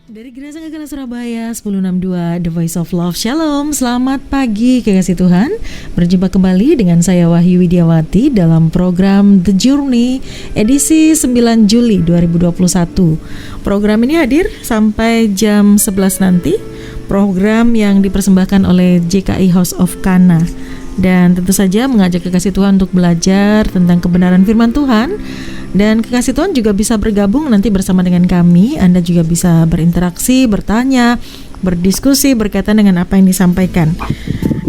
Dari Gereja Ngagala Surabaya 1062 The Voice of Love. Shalom, selamat pagi kekasih Tuhan. Berjumpa kembali dengan saya Wahyu Widiawati dalam program The Journey edisi 9 Juli 2021. Program ini hadir sampai jam 11 nanti. Program yang dipersembahkan oleh JKI House of Kana. Dan tentu saja mengajak kekasih Tuhan untuk belajar tentang kebenaran firman Tuhan. Dan kekasih Tuhan juga bisa bergabung nanti bersama dengan kami. Anda juga bisa berinteraksi, bertanya, berdiskusi berkaitan dengan apa yang disampaikan.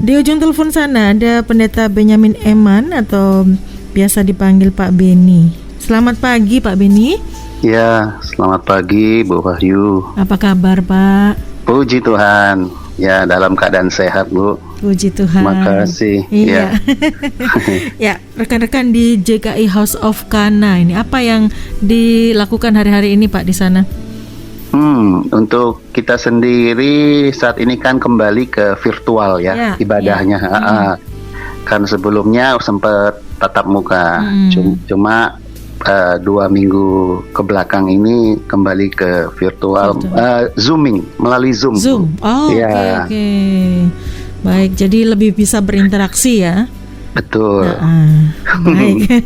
Di ujung telepon sana ada Pendeta Benyamin Eman atau biasa dipanggil Pak Beni. Selamat pagi Pak Beni. Ya, selamat pagi Bu Wahyu. Apa kabar Pak? Puji Tuhan. Ya, dalam keadaan sehat Bu. Puji Tuhan. Terima kasih. Iya. Ya, rekan-rekan di JKI House of Kana ini apa yang dilakukan hari-hari ini Pak di sana? Untuk kita sendiri saat ini kan kembali ke virtual ya, ibadahnya. Kan sebelumnya sempat tatap muka. Cuma 2 minggu ke belakang ini kembali ke virtual, zooming melalui Zoom. Oh, ya. Oke. Baik, jadi lebih bisa berinteraksi ya. Betul. Baik.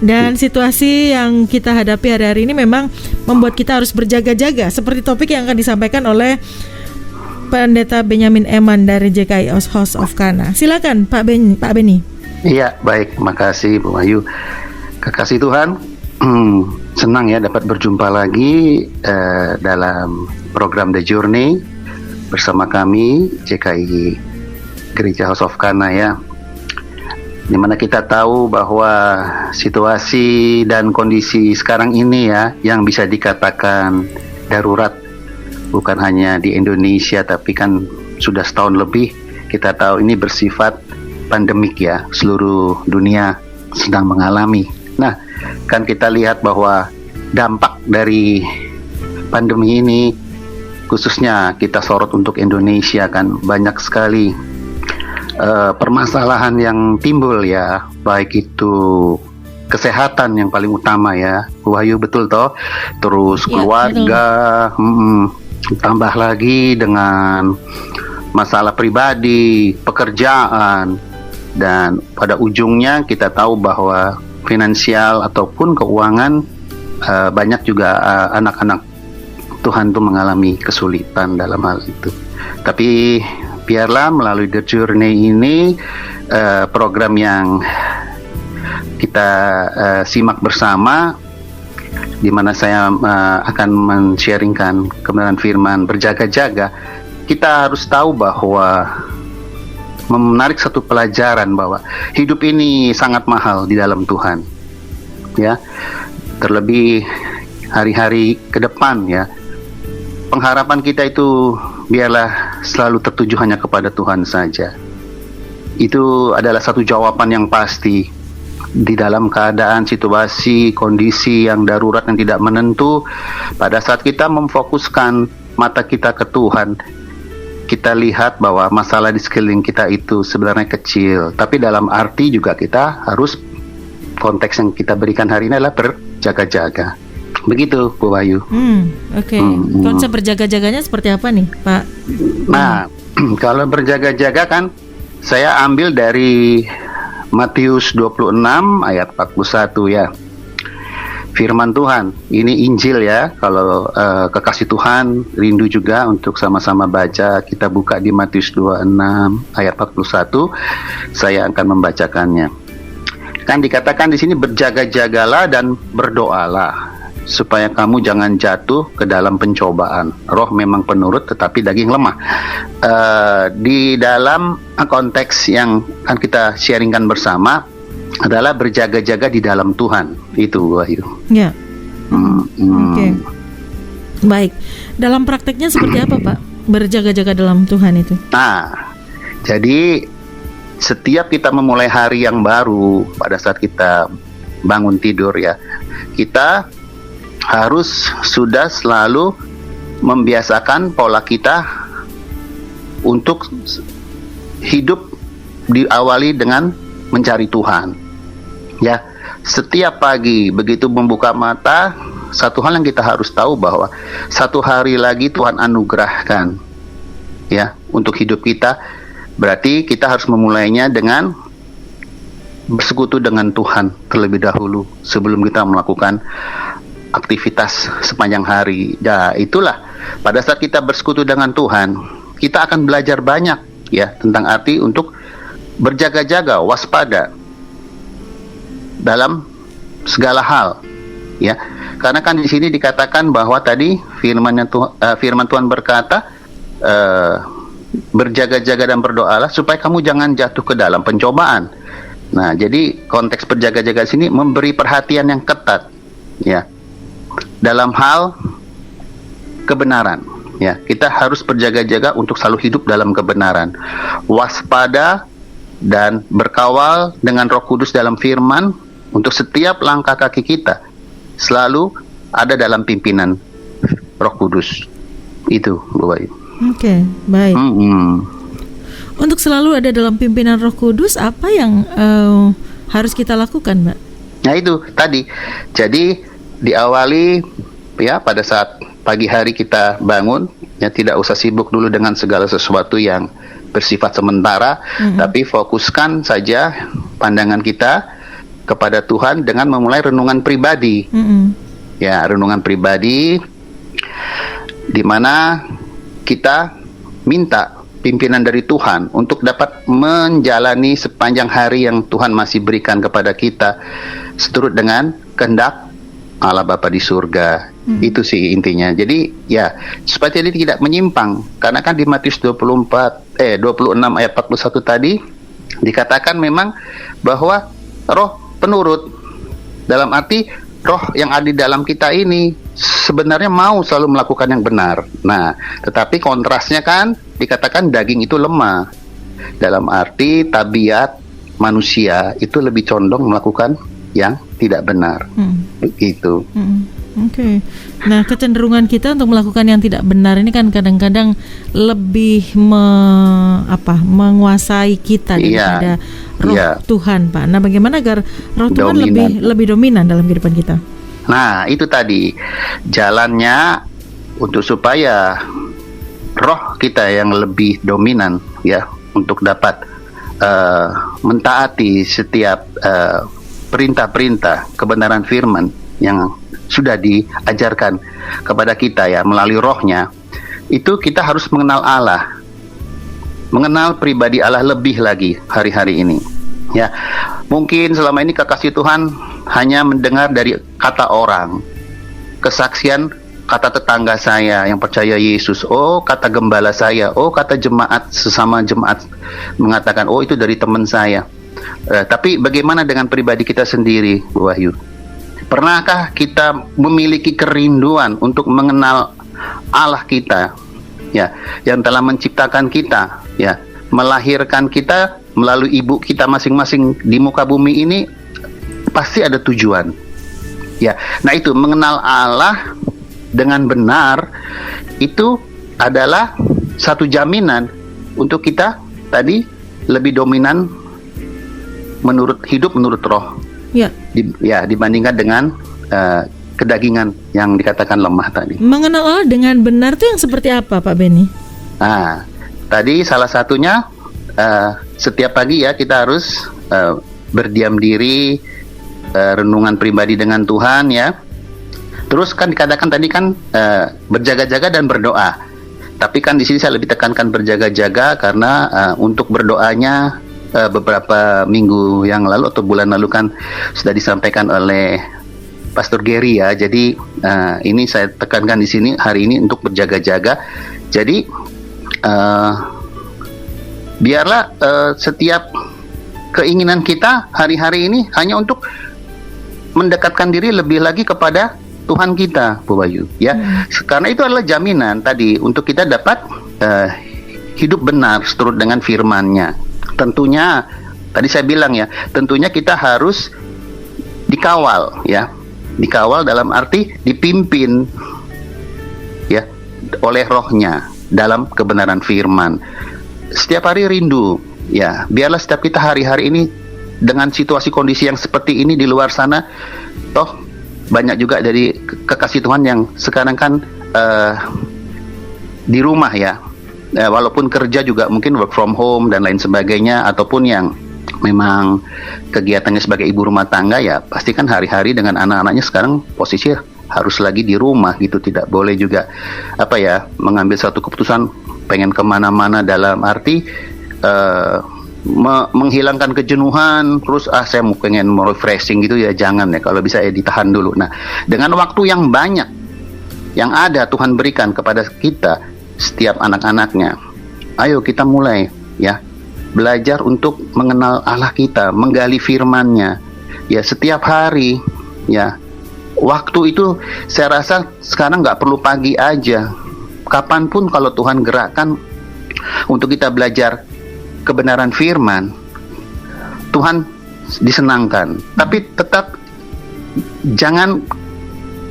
Dan situasi yang kita hadapi hari-hari ini memang membuat kita harus berjaga-jaga seperti topik yang akan disampaikan oleh Pendeta Benyamin Eman dari JKI House of Kana. Silakan Pak Beni. Iya, baik, makasih Bu Wahyu. Kekasih Tuhan, senang ya dapat berjumpa lagi dalam program The Journey bersama kami JKI Gereja House of Kana ya, dimana kita tahu bahwa situasi dan kondisi sekarang ini ya yang bisa dikatakan darurat, bukan hanya di Indonesia tapi kan sudah setahun lebih kita tahu ini bersifat pandemik ya, seluruh dunia sedang mengalami. Nah, kan kita lihat bahwa dampak dari pandemi ini, khususnya kita sorot untuk Indonesia kan banyak sekali permasalahan yang timbul ya, baik itu kesehatan yang paling utama ya, Wahyu, betul toh, terus keluarga, tambah lagi dengan masalah pribadi, pekerjaan, dan pada ujungnya kita tahu bahwa finansial ataupun keuangan, banyak juga anak-anak Tuhan tuh mengalami kesulitan dalam hal itu. Tapi biarlah melalui The Journey ini, program yang kita simak bersama, di mana saya akan men-sharingkan kebenaran firman, berjaga-jaga. Kita harus tahu bahwa menarik satu pelajaran bahwa hidup ini sangat mahal di dalam Tuhan ya, terlebih hari-hari ke depan ya. Pengharapan kita itu biarlah selalu tertuju hanya kepada Tuhan saja. Itu adalah satu jawaban yang pasti di dalam keadaan situasi kondisi yang darurat yang tidak menentu. Pada saat kita memfokuskan mata kita ke Tuhan, kita lihat bahwa masalah di sekeliling kita itu sebenarnya kecil, tapi dalam arti juga kita harus, konteks yang kita berikan hari ini adalah berjaga-jaga. Begitu Bu Wahyu. Oke. Konsep berjaga-jaganya seperti apa nih Pak? Nah, kalau berjaga-jaga kan saya ambil dari Matius 26 ayat 41 ya. Firman Tuhan, ini Injil ya. Kalau kekasih Tuhan rindu juga untuk sama-sama baca, kita buka di Matius 26 ayat 41. Saya akan membacakannya. Kan dikatakan di sini, berjaga-jagalah dan berdoalah supaya kamu jangan jatuh ke dalam pencobaan. Roh memang penurut tetapi daging lemah. Di dalam konteks yang akan kita sharingkan bersama adalah berjaga-jaga di dalam Tuhan. Itu Wahyu. Ya. Oke. Baik. Dalam prakteknya seperti apa Pak? Berjaga-jaga dalam Tuhan itu. Nah, jadi setiap kita memulai hari yang baru, pada saat kita bangun tidur ya, kita harus sudah selalu membiasakan pola kita untuk hidup diawali dengan mencari Tuhan. Ya, setiap pagi begitu membuka mata, satu hal yang kita harus tahu bahwa satu hari lagi Tuhan anugerahkan ya untuk hidup kita. Berarti kita harus memulainya dengan bersekutu dengan Tuhan terlebih dahulu sebelum kita melakukan aktivitas sepanjang hari. Ya, itulah pada saat kita bersekutu dengan Tuhan, kita akan belajar banyak ya tentang arti untuk berjaga-jaga, waspada dalam segala hal. Ya, karena kan di sini dikatakan bahwa tadi firman Tuhan berkata, berjaga-jaga dan berdoalah supaya kamu jangan jatuh ke dalam pencobaan. Nah, jadi konteks berjaga-jaga sini memberi perhatian yang ketat, ya, dalam hal kebenaran. Ya, kita harus berjaga-jaga untuk selalu hidup dalam kebenaran, waspada dan berkawal dengan Roh Kudus dalam firman untuk setiap langkah kaki kita selalu ada dalam pimpinan Roh Kudus. Itu, Bu Bayu. Oke, baik. Untuk selalu ada dalam pimpinan Roh Kudus, apa yang harus kita lakukan, Mbak? Nah, itu tadi. Jadi diawali ya pada saat pagi hari kita bangun, ya tidak usah sibuk dulu dengan segala sesuatu yang bersifat sementara, tapi fokuskan saja pandangan kita kepada Tuhan dengan memulai renungan pribadi. Ya, renungan pribadi di mana kita minta pimpinan dari Tuhan untuk dapat menjalani sepanjang hari yang Tuhan masih berikan kepada kita seturut dengan kehendak Allah Bapa di surga. Itu sih intinya. Jadi ya supaya tidak menyimpang, karena kan di Matius 26 ayat 41 tadi dikatakan memang bahwa roh penurut, dalam arti roh yang ada di dalam kita ini sebenarnya mau selalu melakukan yang benar. Nah, tetapi kontrasnya kan dikatakan daging itu lemah. Dalam arti tabiat manusia itu lebih condong melakukan yang tidak benar. Begitu. Oke. Nah, kecenderungan kita untuk melakukan yang tidak benar ini kan kadang-kadang lebih menguasai kita daripada roh Tuhan, Pak. Nah, bagaimana agar roh Tuhan lebih dominan dalam kehidupan kita? Nah, itu tadi jalannya untuk supaya roh kita yang lebih dominan ya untuk dapat mentaati setiap perintah-perintah kebenaran firman yang sudah diajarkan kepada kita ya melalui rohnya. Itu kita harus mengenal Allah, mengenal pribadi Allah lebih lagi hari-hari ini. Ya, mungkin selama ini kekasih Tuhan hanya mendengar dari kata orang, kesaksian kata tetangga saya yang percaya Yesus, oh kata gembala saya, oh kata jemaat, sesama jemaat mengatakan, oh itu dari teman saya. Tapi bagaimana dengan pribadi kita sendiri, Bu Wahyu? Pernahkah kita memiliki kerinduan untuk mengenal Allah kita, ya, yang telah menciptakan kita, ya, melahirkan kita melalui ibu kita masing-masing di muka bumi ini pasti ada tujuan, ya. Nah itu mengenal Allah dengan benar itu adalah satu jaminan untuk kita tadi lebih dominan menurut roh. Ya. Dibandingkan dengan kedagingan yang dikatakan lemah tadi. Mengenal Allah dengan benar itu yang seperti apa, Pak Benny? Nah, tadi salah satunya setiap pagi ya kita harus berdiam diri, renungan pribadi dengan Tuhan ya. Terus kan dikatakan tadi kan berjaga-jaga dan berdoa. Tapi kan di sini saya lebih tekankan berjaga-jaga karena untuk berdoanya beberapa minggu yang lalu atau bulan lalu kan sudah disampaikan oleh Pastor Gary ya. Jadi ini saya tekankan di sini hari ini untuk berjaga-jaga. Jadi biarlah setiap keinginan kita hari-hari ini hanya untuk mendekatkan diri lebih lagi kepada Tuhan kita, Bu Bayu. Ya, karena itu adalah jaminan tadi untuk kita dapat hidup benar seturut dengan firman-Nya. Tentunya tadi saya bilang ya, tentunya kita harus dikawal ya. Dikawal dalam arti dipimpin ya oleh rohnya dalam kebenaran firman. Setiap hari rindu ya, biarlah setiap kita hari-hari ini dengan situasi kondisi yang seperti ini di luar sana, toh banyak juga dari kekasih Tuhan yang sekarang kan di rumah ya, walaupun kerja juga mungkin work from home dan lain sebagainya, ataupun yang memang kegiatannya sebagai ibu rumah tangga ya, pasti kan hari-hari dengan anak-anaknya sekarang posisi harus lagi di rumah gitu, tidak boleh juga mengambil satu keputusan pengen kemana-mana dalam arti menghilangkan kejenuhan, terus saya mau pengen mau refreshing gitu ya, jangan ya, kalau bisa ya ditahan dulu. Nah, dengan waktu yang banyak yang ada Tuhan berikan kepada kita setiap anak-anaknya, ayo kita mulai ya belajar untuk mengenal Allah kita, menggali firman-Nya ya setiap hari ya. Waktu itu saya rasa sekarang nggak perlu pagi aja, kapanpun kalau Tuhan gerakkan untuk kita belajar kebenaran firman, Tuhan disenangkan. Tapi tetap jangan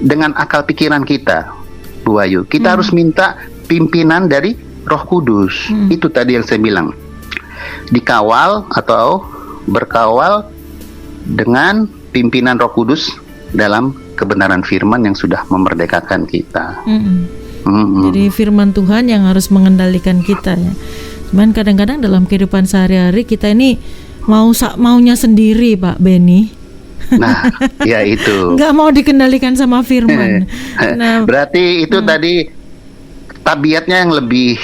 dengan akal pikiran kita, Bu Ayu. Kita harus minta pimpinan dari Roh Kudus. Itu tadi yang saya bilang, dikawal atau berkawal dengan pimpinan Roh Kudus dalam kebenaran firman yang sudah memerdekakan kita. Jadi firman Tuhan yang harus mengendalikan kita ya. Cuman kadang-kadang dalam kehidupan sehari-hari kita ini maunya sendiri, Pak Benny. Nah, ya itu. Nggak mau dikendalikan sama firman. Nah, berarti itu tadi tabiatnya yang lebih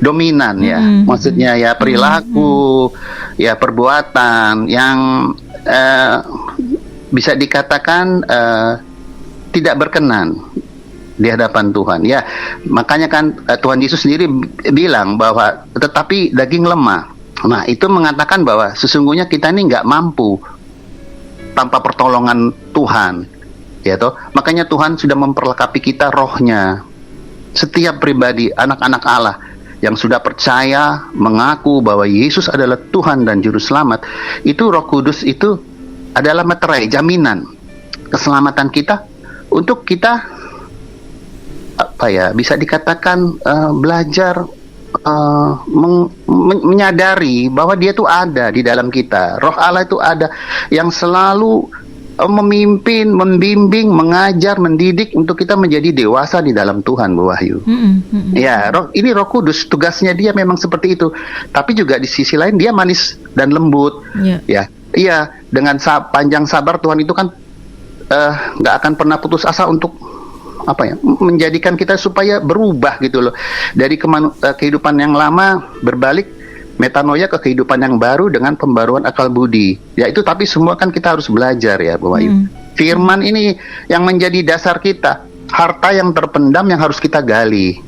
dominan ya. Maksudnya ya perilaku, ya perbuatan yang bisa dikatakan tidak berkenan di hadapan Tuhan. Ya, makanya kan Tuhan Yesus sendiri bilang bahwa tetapi daging lemah. Nah, itu mengatakan bahwa sesungguhnya kita ini nggak mampu tanpa pertolongan Tuhan. Ya toh? Makanya Tuhan sudah memperlengkapi kita rohnya. Setiap pribadi anak-anak Allah yang sudah percaya, mengaku bahwa Yesus adalah Tuhan dan Juru Selamat, itu Roh Kudus itu adalah materai, jaminan keselamatan kita untuk kita bisa dikatakan belajar menyadari bahwa Dia itu ada di dalam kita. Roh Allah itu ada yang selalu memimpin, membimbing, mengajar, mendidik untuk kita menjadi dewasa di dalam Tuhan, Bu Wahyu. Ya, ini Roh Kudus, tugasnya Dia memang seperti itu. Tapi juga di sisi lain Dia manis dan lembut. Iya, dengan panjang sabar Tuhan itu kan nggak akan pernah putus asa untuk menjadikan kita supaya berubah gitu loh, dari kehidupan yang lama berbalik metanoia ke kehidupan yang baru dengan pembaruan akal budi. Ya itu, tapi semua kan kita harus belajar ya, Bu Wahyu. Firman ini yang menjadi dasar kita, harta yang terpendam yang harus kita gali.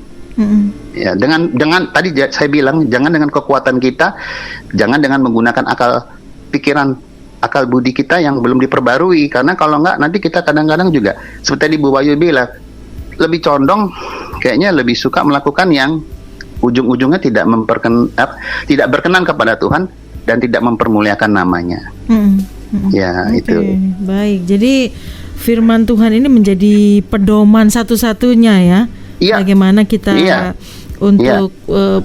Ya, dengan tadi saya bilang, jangan dengan kekuatan kita, jangan dengan menggunakan pikiran akal budi kita yang belum diperbarui, karena kalau enggak nanti kita kadang-kadang juga seperti tadi Bu Wahyu bilang, lebih condong kayaknya lebih suka melakukan yang ujung-ujungnya tidak berkenan kepada Tuhan dan tidak mempermuliakan namanya. Ya, itu. Baik, jadi firman Tuhan ini menjadi pedoman satu-satunya ya. Bagaimana kita untuk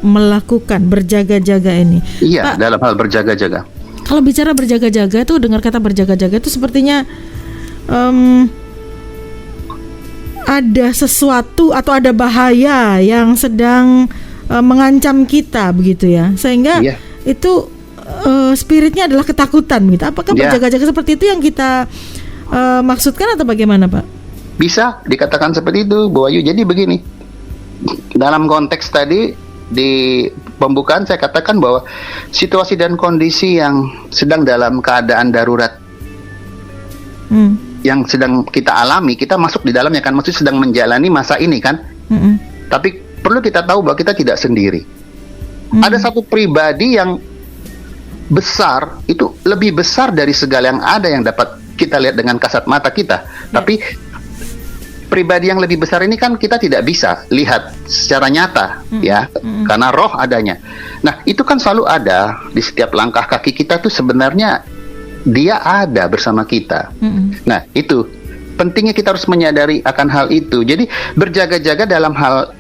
melakukan berjaga-jaga ini. Iya, Pak, dalam hal berjaga-jaga. Kalau bicara berjaga-jaga itu, dengar kata berjaga-jaga itu sepertinya ada sesuatu atau ada bahaya yang sedang mengancam kita begitu ya, sehingga itu spiritnya adalah ketakutan gitu. Apakah berjaga-jaga seperti itu yang kita maksudkan atau bagaimana, Pak? Bisa dikatakan seperti itu, Bu Ayu. Jadi begini, dalam konteks tadi di pembukaan saya katakan bahwa situasi dan kondisi yang sedang dalam keadaan darurat yang sedang kita alami, kita masuk di dalamnya kan, maksudnya sedang menjalani masa ini kan. Tapi perlu kita tahu bahwa kita tidak sendiri. Ada satu pribadi yang besar, itu lebih besar dari segala yang ada yang dapat kita lihat dengan kasat mata kita. Tapi pribadi yang lebih besar ini kan kita tidak bisa lihat secara nyata ya, karena roh adanya. Nah, itu kan selalu ada di setiap langkah kaki kita tuh, sebenarnya Dia ada bersama kita. Nah, itu pentingnya kita harus menyadari akan hal itu. Jadi berjaga-jaga dalam hal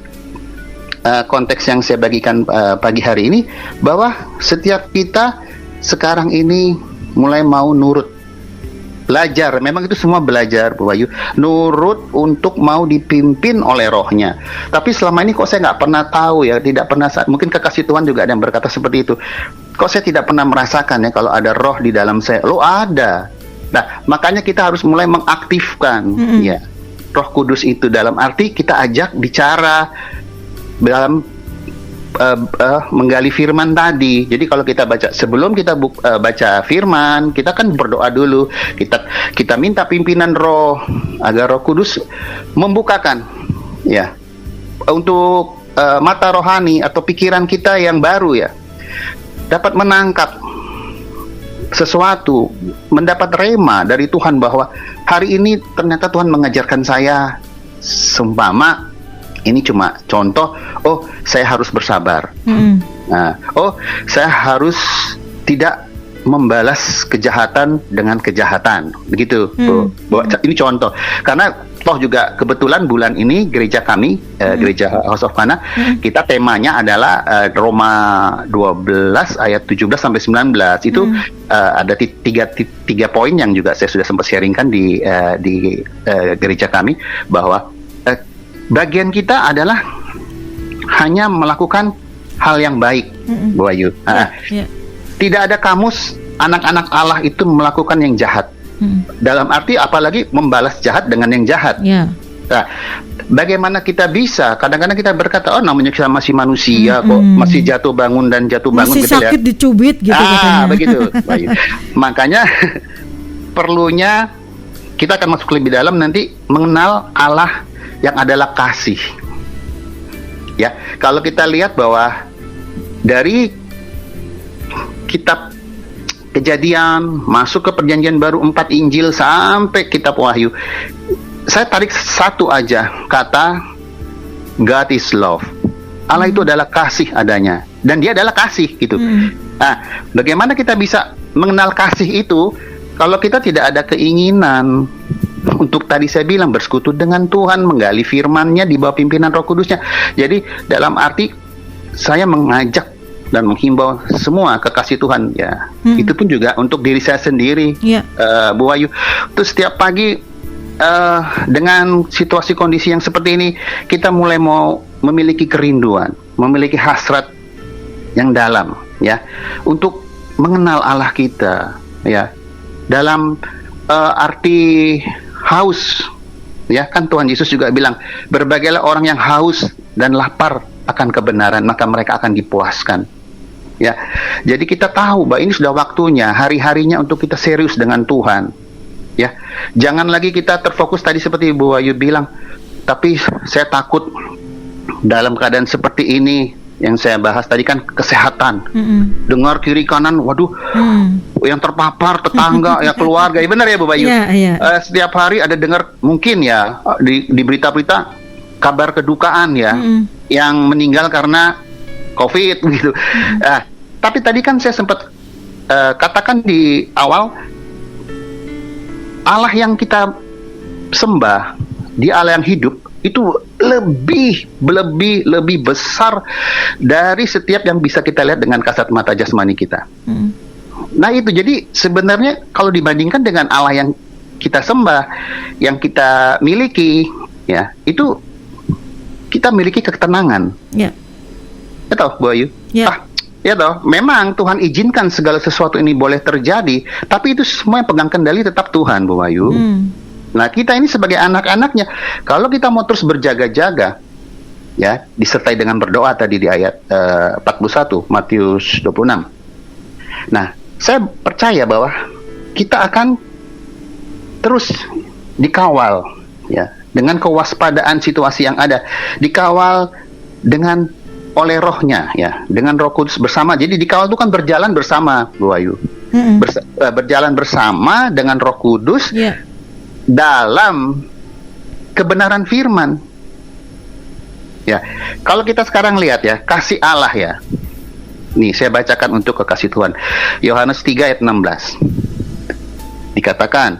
konteks yang saya bagikan pagi hari ini, bahwa setiap kita sekarang ini mulai mau nurut Belajar, memang itu semua belajar Bu Wahyu. Nurut untuk mau dipimpin oleh rohnya. Tapi selama ini kok saya nggak pernah tahu ya, tidak pernah, mungkin kekasih Tuhan juga ada yang berkata seperti itu. Kok saya tidak pernah merasakan ya kalau ada roh di dalam saya. Lo ada. Nah, makanya kita harus mulai mengaktifkan ya Roh Kudus itu, dalam arti kita ajak bicara dalam menggali firman tadi. Jadi kalau kita baca, sebelum kita baca firman, kita kan berdoa dulu. Kita minta pimpinan roh agar Roh Kudus membukakan ya untuk mata rohani atau pikiran kita yang baru ya, dapat menangkap sesuatu, mendapat rema dari Tuhan bahwa hari ini ternyata Tuhan mengajarkan saya, seumpama ini cuma contoh, oh saya harus bersabar. Nah, oh saya harus tidak membalas kejahatan dengan kejahatan, begitu. Ini contoh, karena toh juga kebetulan bulan ini gereja kami, gereja House of Kana, kita temanya adalah Roma 12 ayat 17 sampai 19. Itu ada tiga poin yang juga saya sudah sempat sharingkan di gereja kami, bahwa bagian kita adalah hanya melakukan hal yang baik, Bu Ayu. Tidak ada kamus anak-anak Allah itu melakukan yang jahat. Dalam arti apalagi membalas jahat dengan yang jahat. Nah, bagaimana kita bisa? Kadang-kadang kita berkata, oh namanya kita masih manusia kok, masih jatuh bangun dan jatuh bangun masih gitu sakit ya. Dicubit gitu katanya. Begitu. Makanya perlunya kita akan masuk lebih dalam nanti mengenal Allah yang adalah kasih. Ya, kalau kita lihat bahwa dari kitab Kejadian masuk ke Perjanjian Baru 4 Injil sampai kitab Wahyu, saya tarik satu aja kata, God is love. Allah itu adalah kasih adanya, dan Dia adalah kasih gitu. Nah, bagaimana kita bisa mengenal kasih itu kalau kita tidak ada keinginan untuk, tadi saya bilang, bersekutu dengan Tuhan, menggali firman-Nya di bawah pimpinan Roh Kudusnya. Jadi dalam arti saya mengajak dan menghimbau semua kekasih Tuhan ya. Itu pun juga untuk diri saya sendiri, Bu Wahyu. Terus setiap pagi dengan situasi kondisi yang seperti ini, kita mulai mau memiliki kerinduan, memiliki hasrat yang dalam ya, untuk mengenal Allah kita ya. Dalam arti haus ya, kan Tuhan Yesus juga bilang, berbagailah orang yang haus dan lapar akan kebenaran, maka mereka akan dipuaskan. Ya, jadi kita tahu bahwa ini sudah waktunya, hari-harinya untuk kita serius dengan Tuhan. Ya, jangan lagi kita terfokus tadi seperti Bu Wahyu bilang, tapi saya takut dalam keadaan seperti ini. Yang saya bahas tadi kan kesehatan. Dengar kiri kanan, waduh, yang terpapar tetangga, ya keluarga. Ya benar ya Bu Wahyu. Setiap hari ada dengar, mungkin ya di berita-berita kabar kedukaan ya, yang meninggal karena COVID gitu. Tapi tadi kan saya sempat katakan di awal, Allah yang kita sembah, Dia Allah yang hidup, itu lebih besar dari setiap yang bisa kita lihat dengan kasat mata jasmani kita. Nah itu, jadi sebenarnya kalau dibandingkan dengan Allah yang kita sembah, yang kita miliki, ya itu kita miliki ketenangan. Ya toh Bu Ayu? Ya toh, memang Tuhan izinkan segala sesuatu ini boleh terjadi, tapi itu semua yang pegang kendali tetap Tuhan, Bu Ayu. Nah, kita ini sebagai anak-anaknya, kalau kita mau terus berjaga-jaga, ya, disertai dengan berdoa tadi di ayat 41, Matius 26. Nah, saya percaya bahwa kita akan terus dikawal, ya, dengan kewaspadaan situasi yang ada, dikawal dengan oleh rohnya, ya, dengan Roh Kudus bersama. Jadi dikawal itu kan berjalan bersama, Bu Ayu. Berjalan bersama dengan Roh Kudus dalam kebenaran firman. Ya, kalau kita sekarang lihat ya, kasih Allah ya. Nih, saya bacakan untuk kekasih Tuhan. Yohanes 3 ayat 16. Dikatakan,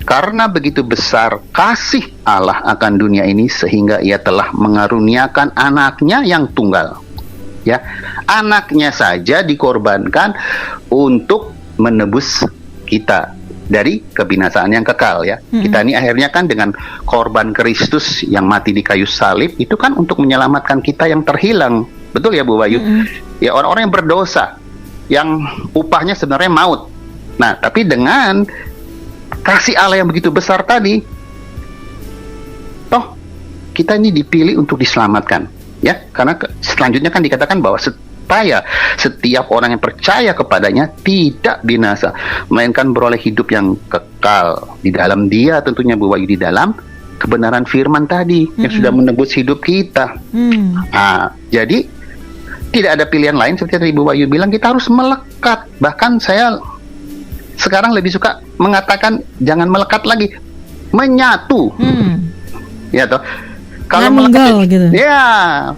karena begitu besar kasih Allah akan dunia ini sehingga Ia telah mengaruniakan anaknya yang tunggal. Ya, anaknya saja dikorbankan untuk menebus kita. dari kebinasaan yang kekal ya. Kita ini akhirnya kan dengan korban Kristus yang mati di kayu salib itu kan untuk menyelamatkan kita yang terhilang. Betul ya Bu Bayu? Ya, orang-orang yang berdosa yang upahnya sebenarnya maut. Nah, tapi dengan kasih Allah yang begitu besar tadi, toh kita ini dipilih untuk diselamatkan ya. Karena selanjutnya kan dikatakan bahwa supaya setiap orang yang percaya kepadanya tidak binasa, melainkan beroleh hidup yang kekal. Di dalam Dia tentunya Bu Bayu, di dalam kebenaran firman tadi yang sudah menebus hidup kita. Nah, jadi tidak ada pilihan lain seperti tadi Bu Bayu bilang, kita harus melekat. Bahkan saya sekarang lebih suka mengatakan jangan melekat lagi, menyatu. Ya toh. Kalau melekat gitu. Ya,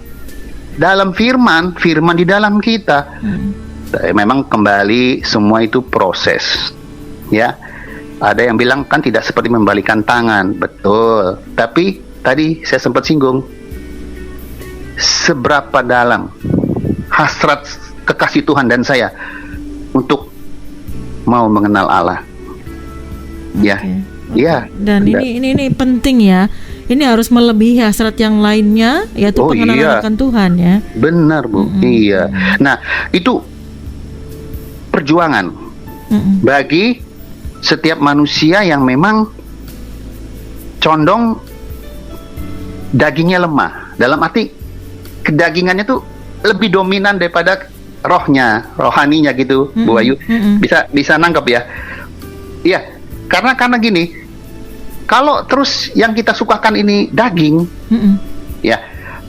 dalam firman di dalam kita. Memang kembali semua itu proses. Ya. Ada yang bilang kan tidak seperti membalikan tangan, betul. Tapi tadi saya sempat singgung, seberapa dalam hasrat kekasih Tuhan dan saya untuk mau mengenal Allah. Ya. Ya. Dan ini penting ya. Ini harus melebihi hasrat yang lainnya, yaitu pengenalan akan Tuhan ya. Benar Bu, iya. Nah, itu perjuangan bagi setiap manusia yang memang condong dagingnya lemah. Dalam arti kedagingannya tuh lebih dominan daripada rohaninya gitu, Bu Ayu. Bisa nangkep ya? Iya, karena gini. Kalau terus yang kita sukakan ini daging, ya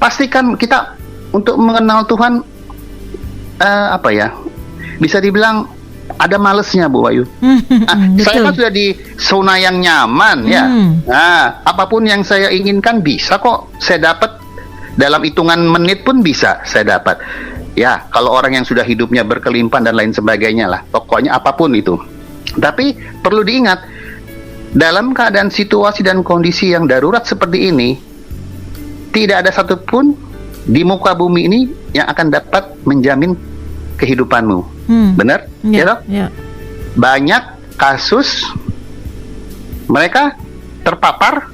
pastikan kita untuk mengenal Tuhan bisa dibilang ada malesnya Bu Bayu. Saya kan sudah di zona yang nyaman ya. Nah, apapun yang saya inginkan bisa kok saya dapat, dalam hitungan menit pun bisa saya dapat. Ya, kalau orang yang sudah hidupnya berkelimpahan dan lain sebagainya lah, pokoknya apapun itu. Tapi perlu diingat, dalam keadaan situasi dan kondisi yang darurat seperti ini, tidak ada satupun di muka bumi ini yang akan dapat menjamin kehidupanmu. Benar? Ya. Banyak kasus mereka terpapar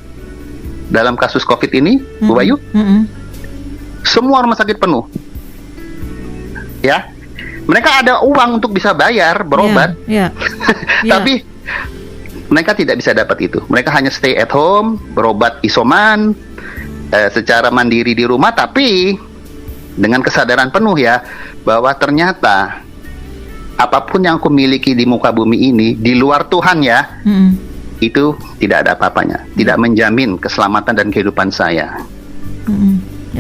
dalam kasus COVID ini, Bu Bayu. Semua rumah sakit penuh. Ya. Mereka ada uang untuk bisa bayar berobat. Tapi mereka tidak bisa dapat itu. Mereka hanya stay at home, berobat isoman, secara mandiri di rumah, tapi dengan kesadaran penuh ya, bahwa ternyata apapun yang aku miliki di muka bumi ini, di luar Tuhan ya, itu tidak ada apa-apanya. Tidak menjamin keselamatan dan kehidupan saya.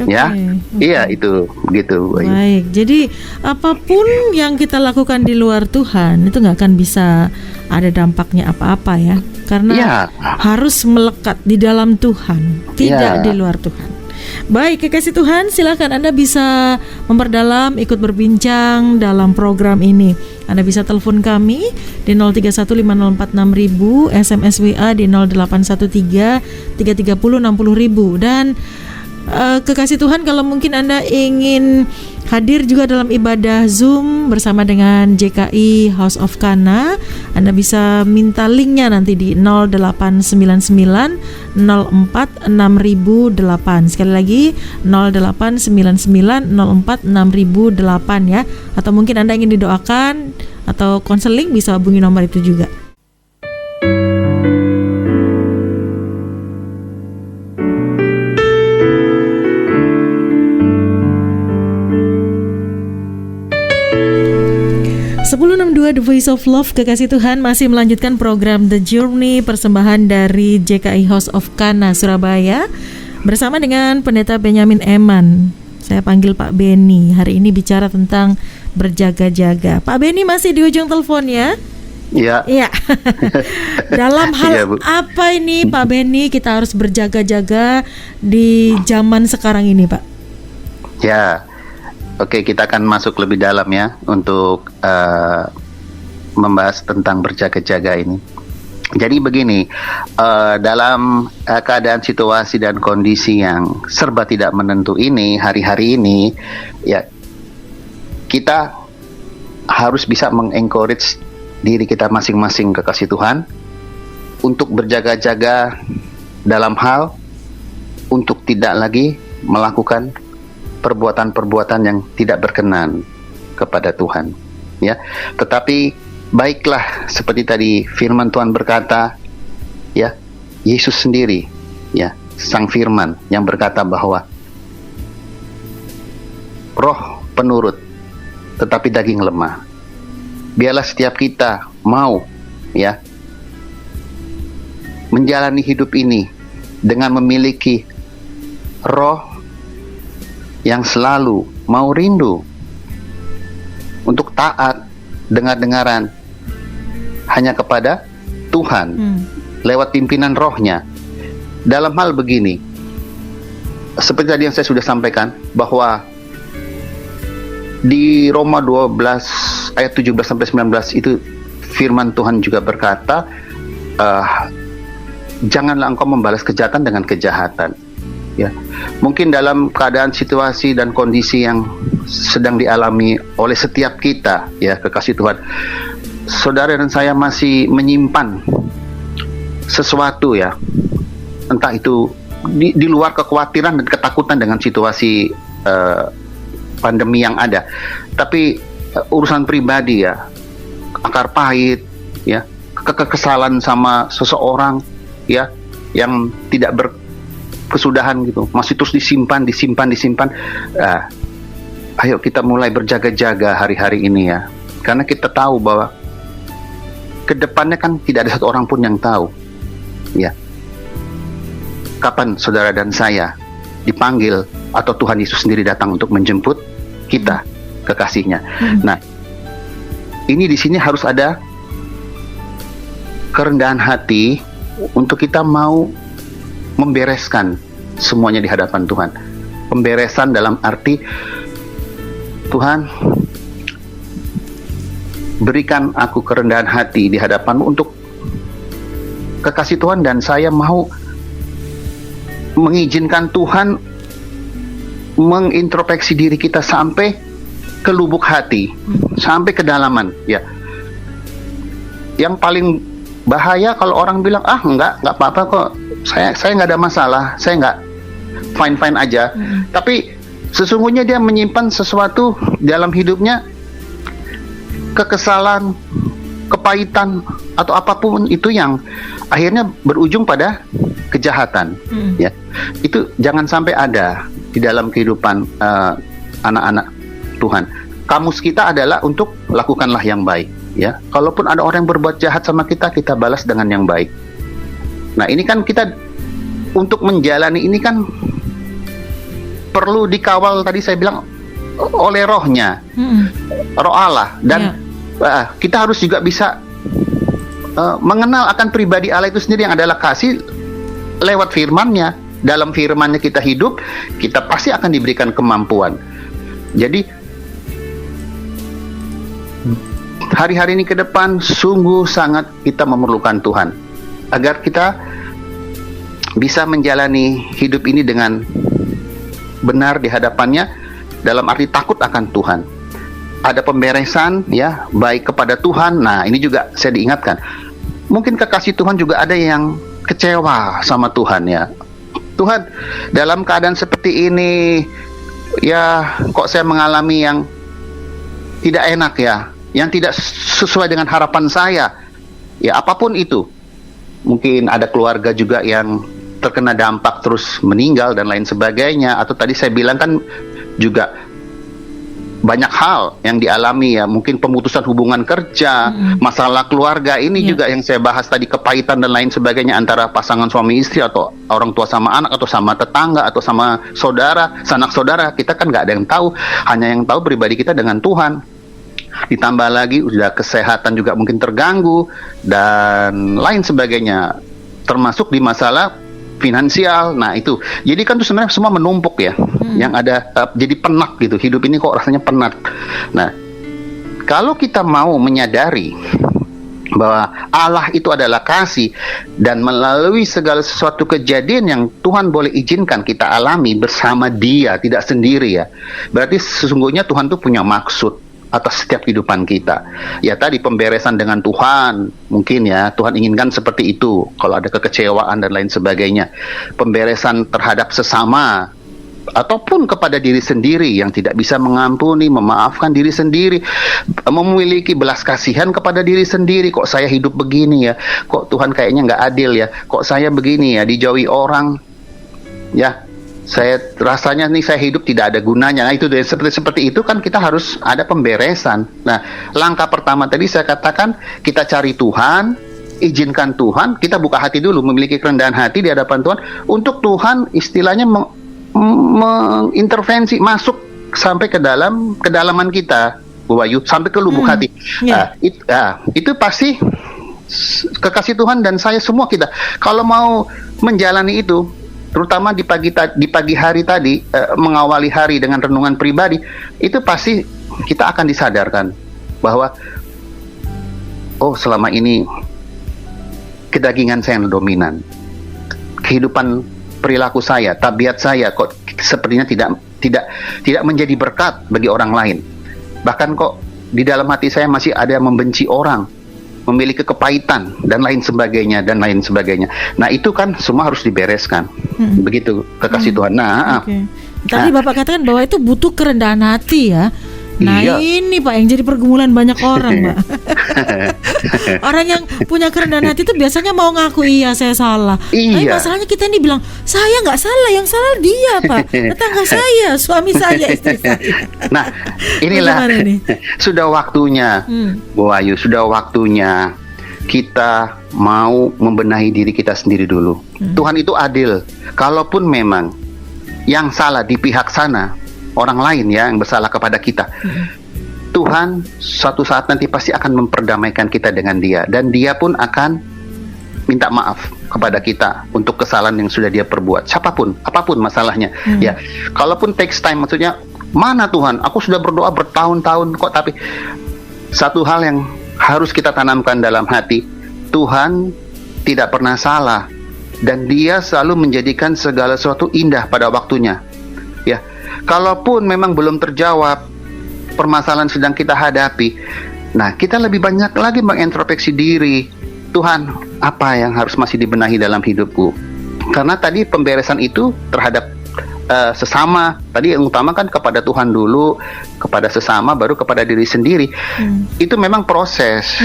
Ya, iya itu begitu. Baik, jadi apapun yang kita lakukan di luar Tuhan itu nggak akan bisa ada dampaknya apa-apa ya, karena harus melekat di dalam Tuhan, tidak di luar Tuhan. Baik, kekasih Tuhan, silakan Anda bisa memperdalam, ikut berbincang dalam program ini. Anda bisa telepon kami di 0315046000, SMS WA di 0813-330-60.000. Dan kekasih Tuhan, kalau mungkin Anda ingin hadir juga dalam ibadah Zoom bersama dengan JKI House of Kana, Anda bisa minta linknya nanti di 0899 04 6008. Sekali lagi 0899 04 6008 ya. Atau mungkin Anda ingin didoakan atau konseling, bisa hubungi nomor itu juga. The Voice of Love, kekasih Tuhan, masih melanjutkan program The Journey, persembahan dari JKI House of Kana Surabaya bersama dengan Pendeta Benyamin Eman. Saya panggil Pak Beni. Hari ini bicara tentang berjaga-jaga. Pak Beni masih di ujung telepon ya? Iya. Dalam hal apa ini Pak Beni kita harus berjaga-jaga di zaman sekarang ini, Pak? Ya. Oke, kita akan masuk lebih dalam ya untuk membahas tentang berjaga-jaga ini. Jadi begini, dalam keadaan situasi dan kondisi yang serba tidak menentu ini, hari-hari ini, ya kita harus bisa mengencourage diri kita masing-masing, kekasih Tuhan, untuk berjaga-jaga dalam hal untuk tidak lagi melakukan perbuatan-perbuatan yang tidak berkenan kepada Tuhan, ya. Tetapi baiklah, seperti tadi firman Tuhan berkata, ya, Yesus sendiri, ya, Sang Firman yang berkata bahwa roh penurut tetapi daging lemah. Biarlah setiap kita mau, ya, menjalani hidup ini dengan memiliki roh yang selalu mau rindu untuk taat dengar-dengaran hanya kepada Tuhan lewat pimpinan rohnya. Dalam hal begini, seperti tadi yang saya sudah sampaikan, bahwa di Roma 12 ayat 17 sampai 19 itu firman Tuhan juga berkata, janganlah engkau membalas kejahatan dengan kejahatan. Ya, mungkin dalam keadaan situasi dan kondisi yang sedang dialami oleh setiap kita, ya, kekasih Tuhan, saudara dan saya masih menyimpan sesuatu, ya, entah itu di luar kekhawatiran dan ketakutan dengan situasi pandemi yang ada, tapi urusan pribadi, ya, akar pahit, ya, kekesalan sama seseorang, ya, yang tidak berkesudahan gitu, masih terus disimpan. Ayo kita mulai berjaga-jaga hari-hari ini, ya, karena kita tahu bahwa kedepannya kan tidak ada satu orang pun yang tahu, ya, kapan saudara dan saya dipanggil atau Tuhan Yesus sendiri datang untuk menjemput kita, kekasihnya. Nah, ini di sini harus ada kerendahan hati untuk kita mau membereskan semuanya di hadapan Tuhan. Pemberesan dalam arti, Tuhan, berikan aku kerendahan hati di hadapan-Mu untuk kekasih Tuhan, dan saya mau mengizinkan Tuhan mengintrospeksi diri kita sampai ke lubuk hati, sampai kedalaman, ya. Yang paling bahaya kalau orang bilang, enggak apa-apa kok, saya nggak ada masalah, saya nggak fine aja. Tapi sesungguhnya dia menyimpan sesuatu dalam hidupnya, kekesalan, kepahitan, atau apapun itu yang akhirnya berujung pada kejahatan. Ya, itu jangan sampai ada di dalam kehidupan anak-anak Tuhan. Kamus kita adalah untuk lakukanlah yang baik, ya. Kalaupun ada orang yang berbuat jahat sama kita, kita balas dengan yang baik. Nah, ini kan kita untuk menjalani ini kan perlu dikawal, tadi saya bilang, oleh rohnya, roh Allah, dan kita harus juga bisa mengenal akan pribadi Allah itu sendiri yang adalah kasih lewat firman-Nya. Dalam firman-Nya kita hidup, kita pasti akan diberikan kemampuan. Jadi hari-hari ini ke depan sungguh sangat kita memerlukan Tuhan agar kita bisa menjalani hidup ini dengan benar di hadapan-Nya, dalam arti takut akan Tuhan. Ada pemberesan, ya, baik kepada Tuhan. Nah, ini juga saya diingatkan. Mungkin kekasih Tuhan juga ada yang kecewa sama Tuhan, ya. Tuhan, dalam keadaan seperti ini, ya, kok saya mengalami yang tidak enak, ya, yang tidak sesuai dengan harapan saya, ya, apapun itu. Mungkin ada keluarga juga yang terkena dampak terus meninggal dan lain sebagainya, atau tadi saya bilang kan juga banyak hal yang dialami, ya, mungkin pemutusan hubungan kerja, masalah keluarga ini juga yang saya bahas tadi, kepahitan dan lain sebagainya antara pasangan suami istri, atau orang tua sama anak, atau sama tetangga, atau sama saudara, sanak saudara. Kita kan nggak ada yang tahu, hanya yang tahu pribadi kita dengan Tuhan. Ditambah lagi udah kesehatan juga mungkin terganggu dan lain sebagainya, termasuk di masalah finansial. Nah, itu jadi kan tuh sebenarnya semua menumpuk, ya, yang ada jadi penat gitu, hidup ini kok rasanya penat. Nah, kalau kita mau menyadari bahwa Allah itu adalah kasih, dan melalui segala sesuatu kejadian yang Tuhan boleh izinkan kita alami bersama Dia, tidak sendiri, ya, berarti sesungguhnya Tuhan tuh punya maksud atas setiap kehidupan kita. Ya tadi pemberesan dengan Tuhan, mungkin ya Tuhan inginkan seperti itu. Kalau ada kekecewaan dan lain sebagainya, pemberesan terhadap sesama ataupun kepada diri sendiri yang tidak bisa mengampuni, memaafkan diri sendiri, memiliki belas kasihan kepada diri sendiri. Kok saya hidup begini ya? Kok Tuhan kayaknya nggak adil ya? Kok saya begini ya? Dijauhi orang, ya. Saya rasanya nih saya hidup tidak ada gunanya. Nah, itu seperti itu kan kita harus ada pemberesan. Nah, langkah pertama tadi saya katakan kita cari Tuhan, izinkan Tuhan, kita buka hati dulu, memiliki kerendahan hati di hadapan Tuhan untuk Tuhan istilahnya mengintervensi, masuk sampai ke dalam kedalaman kita, Bu Wahyu, sampai ke lubuk hati. Itu pasti kekasih Tuhan dan saya semua kita kalau mau menjalani itu, terutama di pagi hari tadi, mengawali hari dengan renungan pribadi, itu pasti kita akan disadarkan bahwa oh, selama ini kedagingan saya yang dominan, kehidupan perilaku saya, tabiat saya kok sepertinya tidak menjadi berkat bagi orang lain. Bahkan kok di dalam hati saya masih ada membenci orang, memiliki kepahitan dan lain sebagainya. Nah, itu kan semua harus dibereskan. Begitu kekasih Tuhan. Nah, tadi Bapak katakan bahwa itu butuh kerendahan hati ya. Nah, iya. Ini Pak yang jadi pergumulan banyak orang, Pak. Orang yang punya kerendahan hati itu biasanya mau ngaku iya saya salah. Tapi masalahnya kita ini bilang saya nggak salah, yang salah dia, Pak. Tetangga saya, suami saya, istri saya. Nah, inilah sudah waktunya, Bu Ayu, sudah waktunya kita mau membenahi diri kita sendiri dulu. Tuhan itu adil. Kalaupun memang yang salah di pihak sana, orang lain ya yang bersalah kepada kita, Tuhan suatu saat nanti pasti akan memperdamaikan kita dengan Dia, dan Dia pun akan minta maaf kepada kita untuk kesalahan yang sudah Dia perbuat, siapapun, apapun masalahnya. Ya, kalaupun takes time, maksudnya mana Tuhan, aku sudah berdoa bertahun-tahun kok, tapi satu hal yang harus kita tanamkan dalam hati, Tuhan tidak pernah salah dan Dia selalu menjadikan segala sesuatu indah pada waktunya. Ya, kalaupun memang belum terjawab permasalahan sedang kita hadapi, nah kita lebih banyak lagi mengintrospeksi diri. Tuhan, apa yang harus masih dibenahi dalam hidupku? Karena tadi pemberesan itu terhadap sesama, tadi yang utama kan kepada Tuhan dulu, kepada sesama, baru kepada diri sendiri. Itu memang proses,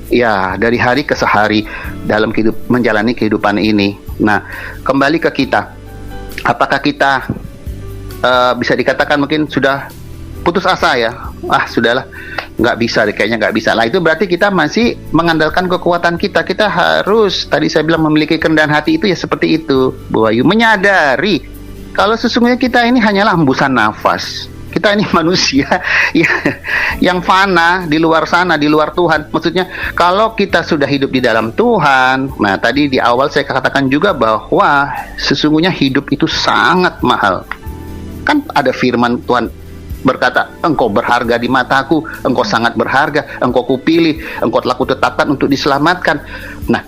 ya, dari hari ke hari dalam menjalani kehidupan ini. Nah, kembali ke kita, apakah kita bisa dikatakan mungkin sudah putus asa ya? Sudahlah, nggak bisa deh, kayaknya nggak bisa. Lah, itu berarti kita masih mengandalkan kekuatan kita. Kita harus, tadi saya bilang, memiliki kerendahan hati itu ya seperti itu, Bu Ayu, menyadari kalau sesungguhnya kita ini hanyalah hembusan nafas. Kita ini manusia yang fana di luar sana, di luar Tuhan. Maksudnya kalau kita sudah hidup di dalam Tuhan, nah tadi di awal saya katakan juga bahwa sesungguhnya hidup itu sangat mahal. Kan ada firman Tuhan berkata, engkau berharga di mataku, engkau sangat berharga, engkau kupilih, engkau telah kutetapkan untuk diselamatkan. Nah,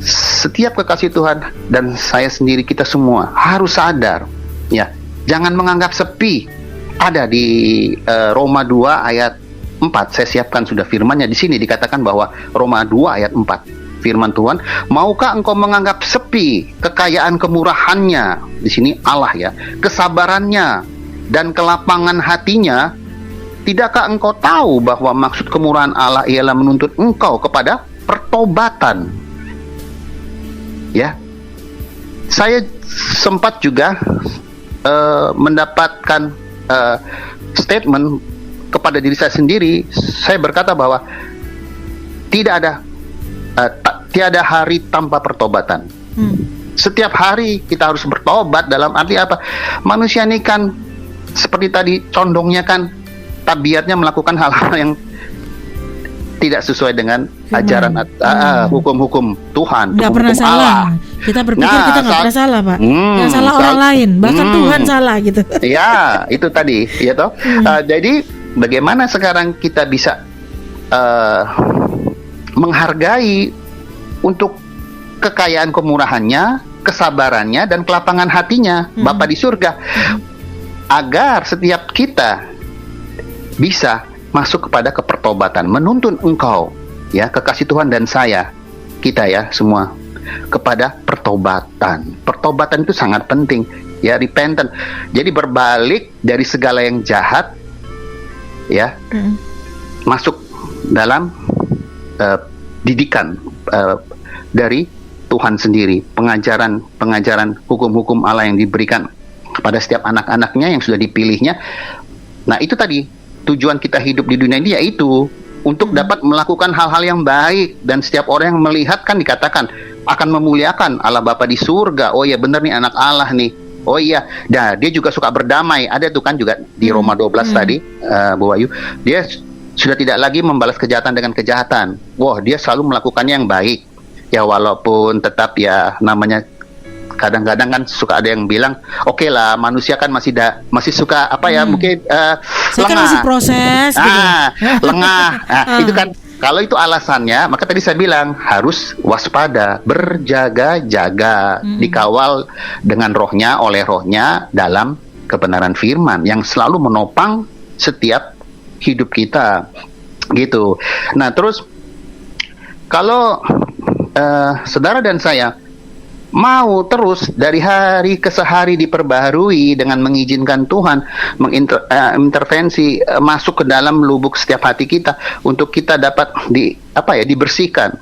setiap kekasih Tuhan dan saya sendiri, kita semua harus sadar, ya, jangan menganggap sepi. Ada di Roma 2 ayat 4, saya siapkan sudah firmannya. Di sini dikatakan bahwa Roma 2 ayat 4, firman Tuhan, maukah engkau menganggap sepi kekayaan kemurahannya, di sini Allah ya, kesabarannya dan kelapangan hatinya? Tidakkah engkau tahu bahwa maksud kemurahan Allah ialah menuntut engkau kepada pertobatan? Ya, saya sempat juga mendapatkan statement kepada diri saya sendiri. Saya berkata bahwa tiada hari tanpa pertobatan. Setiap hari kita harus bertobat. Dalam arti apa? Manusia ini kan seperti tadi condongnya kan tabiatnya melakukan hal-hal yang tidak sesuai dengan ajaran hukum-hukum Tuhan, nggak pernah hukum salah. Allah. Kita berpikir kita nggak pernah salah, Pak. Yang salah orang lain, bahkan Tuhan salah gitu. Ya, itu tadi, ya toh. Jadi bagaimana sekarang kita bisa menghargai untuk kekayaan kemurahannya, kesabarannya, dan kelapangan hatinya Bapa di surga, agar setiap kita bisa masuk kepada kepertobatan, menuntun engkau, ya, kekasih Tuhan dan saya, kita ya semua, kepada pertobatan. Pertobatan itu sangat penting, ya, repentant. Jadi berbalik dari segala yang jahat, ya, masuk dalam didikan dari Tuhan sendiri, pengajaran hukum-hukum Allah yang diberikan kepada setiap anak-anaknya yang sudah dipilihnya. Nah, itu tadi tujuan kita hidup di dunia ini, yaitu untuk dapat melakukan hal-hal yang baik, dan setiap orang yang melihat kan dikatakan akan memuliakan Allah Bapa di surga. Oh ya, benar nih, anak Allah nih. Oh iya, nah dia juga suka berdamai. Ada tuh kan juga di Roma 12 tadi, Bu Wahyu, dia sudah tidak lagi membalas kejahatan dengan kejahatan. Wah, dia selalu melakukannya yang baik. Ya, walaupun tetap ya namanya kadang-kadang kan suka ada yang bilang, oke lah, manusia kan masih suka apa ya, mungkin saya kan masih proses gitu. Lengah. Itu kan, kalau itu alasannya, maka tadi saya bilang harus waspada, berjaga-jaga, dikawal dengan rohnya, oleh rohnya dalam kebenaran firman yang selalu menopang setiap hidup kita, gitu. Nah, terus kalau saudara dan saya mau terus dari hari ke hari diperbaharui dengan mengizinkan Tuhan mengintervensi masuk ke dalam lubuk setiap hati kita untuk kita dapat dibersihkan.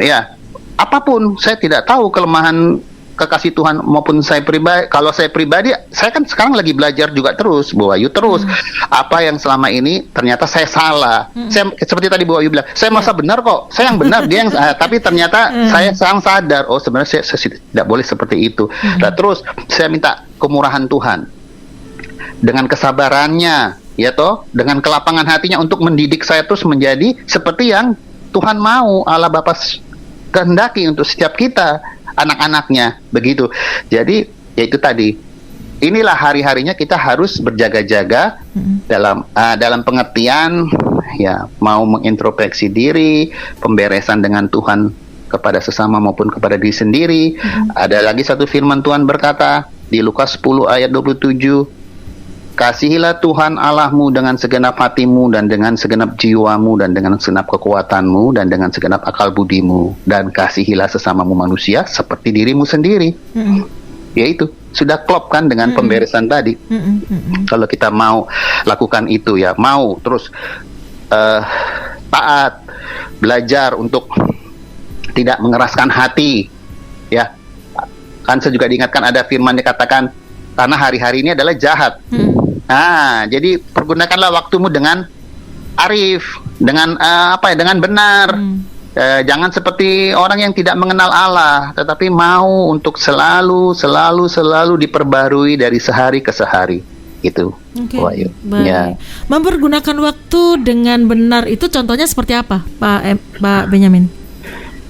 Ya, apapun, saya tidak tahu kelemahan kekasih Tuhan maupun saya pribadi. Kalau saya pribadi, saya kan sekarang lagi belajar juga terus, Bu Wahyu, terus apa yang selama ini ternyata saya salah. Saya seperti tadi Bu Wahyu bilang, saya masa benar kok, saya yang benar, dia yang tapi ternyata saya sekarang sadar, oh sebenarnya saya tidak boleh seperti itu. Nah, terus saya minta kemurahan Tuhan dengan kesabarannya, ya toh, dengan kelapangan hatinya untuk mendidik saya terus menjadi seperti yang Tuhan mau, Allah Bapa kehendaki untuk setiap kita, anak-anaknya, begitu. Jadi ya itu tadi, inilah hari-harinya kita harus berjaga-jaga dalam pengertian ya, mau mengintrospeksi diri, pemberesan dengan Tuhan kepada sesama maupun kepada diri sendiri. Ada lagi satu firman Tuhan berkata di Lukas 10 ayat 27, kasihilah Tuhan Allahmu dengan segenap hatimu dan dengan segenap jiwamu dan dengan segenap kekuatanmu dan dengan segenap akal budimu, dan kasihilah sesamamu manusia seperti dirimu sendiri. Yaitu sudah klop kan dengan pemberesan tadi. Kalau kita mau lakukan itu, ya, mau terus taat, belajar untuk tidak mengeraskan hati, ya. Kan saya juga diingatkan ada firman dikatakan, karena hari-hari ini adalah jahat. Nah, jadi pergunakanlah waktumu dengan arif, dengan dengan benar. Jangan seperti orang yang tidak mengenal Allah, tetapi mau untuk selalu diperbarui dari sehari ke sehari. Itu. Baik. Ya. Mempergunakan waktu dengan benar itu contohnya seperti apa, Pak Benyamin?